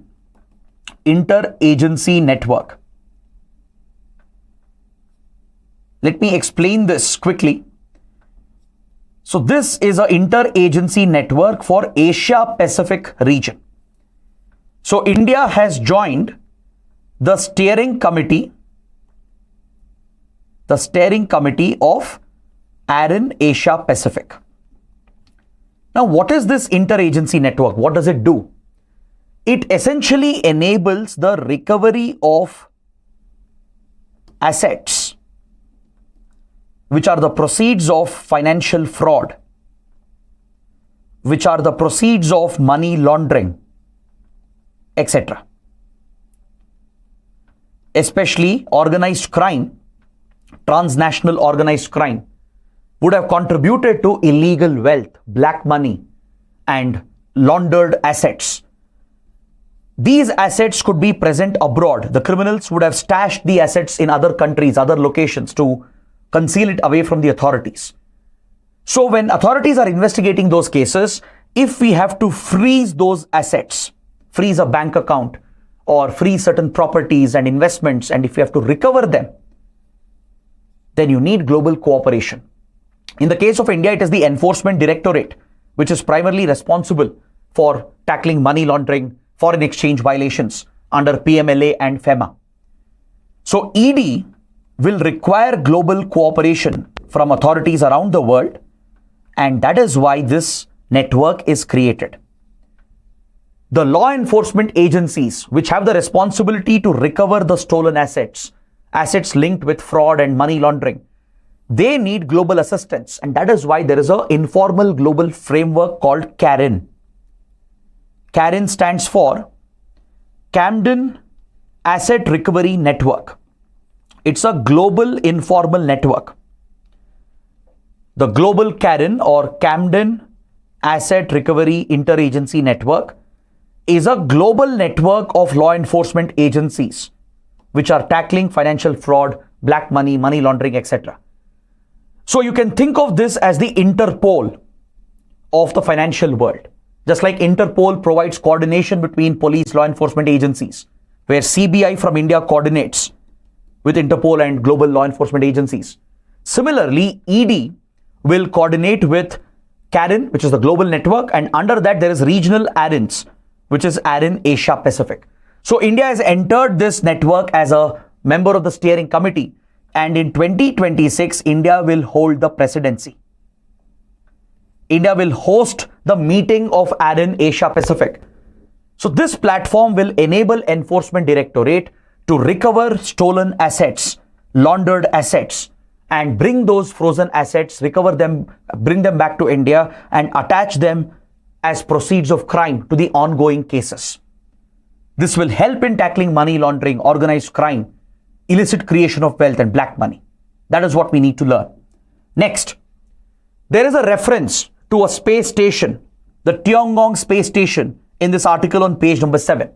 Speaker 1: Interagency Network. Let me explain this quickly. So this is an interagency network for Asia Pacific region. So India has joined the steering committee of ARIN Asia Pacific. Now, what is this interagency network? What does it do? It essentially enables the recovery of assets, which are the proceeds of financial fraud, which are the proceeds of money laundering, etc. Especially organized crime, transnational organized crime, would have contributed to illegal wealth, black money, and laundered assets. These assets could be present abroad. The criminals would have stashed the assets in other countries, other locations to conceal it away from the authorities. So when authorities are investigating those cases, if we have to freeze those assets, freeze a bank account or freeze certain properties and investments, and if you have to recover them, then you need global cooperation. In the case of India, it is the Enforcement Directorate, which is primarily responsible for tackling money laundering, foreign exchange violations under PMLA and FEMA. So ED will require global cooperation from authorities around the world, and that is why this network is created. The law enforcement agencies, which have the responsibility to recover the stolen assets linked with fraud and money laundering, they need global assistance, and that is why there is an informal global framework called CARIN. CARIN stands for Camden Asset Recovery Network. It's a global informal network. The Global CARIN or Camden Asset Recovery Interagency Network is a global network of law enforcement agencies which are tackling financial fraud, black money, money laundering, etc. So you can think of this as the Interpol of the financial world. Just like Interpol provides coordination between police law enforcement agencies, where CBI from India coordinates with Interpol and global law enforcement agencies. Similarly, ED will coordinate with CARIN, which is the global network, and under that there is regional ARINs, which is ARIN Asia Pacific. So India has entered this network as a member of the steering committee, and in 2026, India will hold the presidency. India will host the meeting of ARIN Asia Pacific. So this platform will enable Enforcement Directorate to recover stolen assets, laundered assets, and bring those frozen assets, recover them, bring them back to India and attach them as proceeds of crime to the ongoing cases. This will help in tackling money laundering, organized crime, illicit creation of wealth and black money. That is what we need to learn. Next, there is a reference to a space station, the Tiangong space station, in this article on page number 7.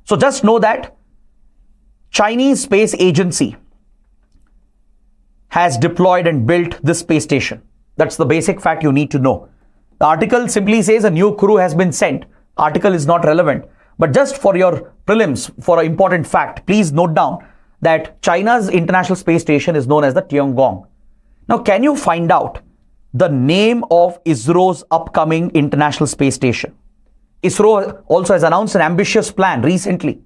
Speaker 1: So just know that Chinese Space Agency has deployed and built this space station. That's the basic fact you need to know. The article simply says a new crew has been sent. Article is not relevant. But just for your prelims, for an important fact, please note down that China's International Space Station is known as the Tiangong. Now, can you find out the name of ISRO's upcoming International Space Station? ISRO also has announced an ambitious plan recently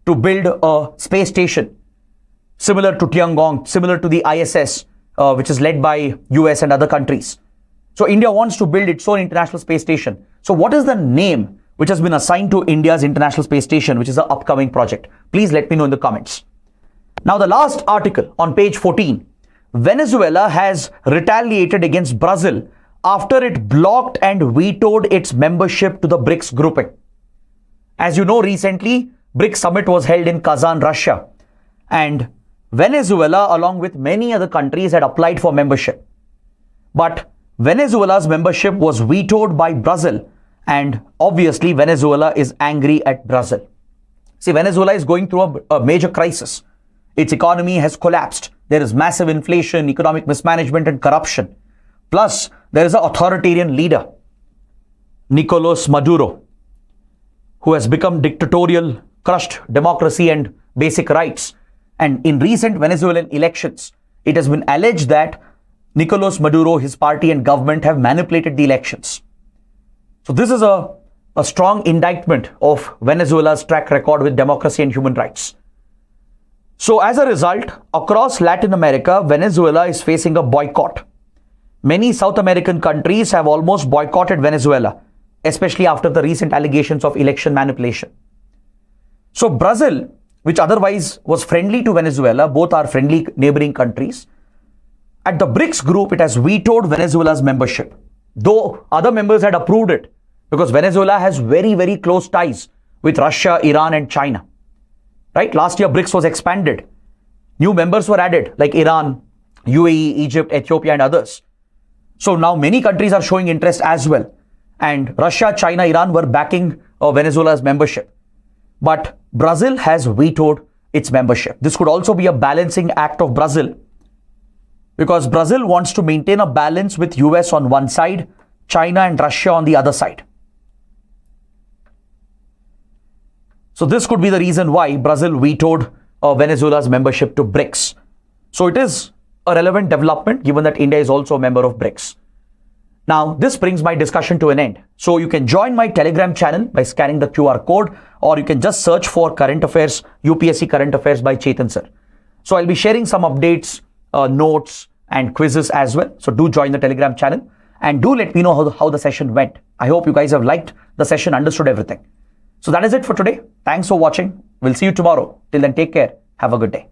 Speaker 1: to build a space station similar to Tiangong, similar to the ISS, which is led by US and other countries. So India wants to build its own International Space Station. So what is the name which has been assigned to India's International Space Station, which is the upcoming project? Please let me know in the comments. Now, the last article on page 14, Venezuela has retaliated against Brazil after it blocked and vetoed its membership to the BRICS grouping. As you know, recently, BRICS summit was held in Kazan, Russia, and Venezuela, along with many other countries, had applied for membership. But Venezuela's membership was vetoed by Brazil, and obviously Venezuela is angry at Brazil. See, Venezuela is going through a major crisis. Its economy has collapsed. There is massive inflation, economic mismanagement and corruption. Plus, there is an authoritarian leader, Nicolas Maduro, who has become dictatorial, crushed democracy and basic rights. And in recent Venezuelan elections, it has been alleged that Nicolas Maduro, his party and government have manipulated the elections. So this is a strong indictment of Venezuela's track record with democracy and human rights. So as a result, across Latin America, Venezuela is facing a boycott. Many South American countries have almost boycotted Venezuela, especially after the recent allegations of election manipulation. So Brazil, which otherwise was friendly to Venezuela, both are friendly neighboring countries, at the BRICS group, it has vetoed Venezuela's membership, though other members had approved it, because Venezuela has very, very close ties with Russia, Iran and China. Right? Last year, BRICS was expanded. New members were added like Iran, UAE, Egypt, Ethiopia and others. So now many countries are showing interest as well. And Russia, China, Iran were backing Venezuela's membership. But Brazil has vetoed its membership. This could also be a balancing act of Brazil, because Brazil wants to maintain a balance with US on one side, China and Russia on the other side. So this could be the reason why Brazil vetoed Venezuela's membership to BRICS. So it is a relevant development given that India is also a member of BRICS. Now, this brings my discussion to an end. So you can join my Telegram channel by scanning the QR code, or you can just search for Current Affairs, UPSC Current Affairs by Chethan Sir. So I'll be sharing some updates, notes and quizzes as well. So do join the Telegram channel and do let me know how the session went. I hope you guys have liked the session, understood everything. So that is it for today. Thanks for watching. We'll see you tomorrow. Till then, take care. Have a good day.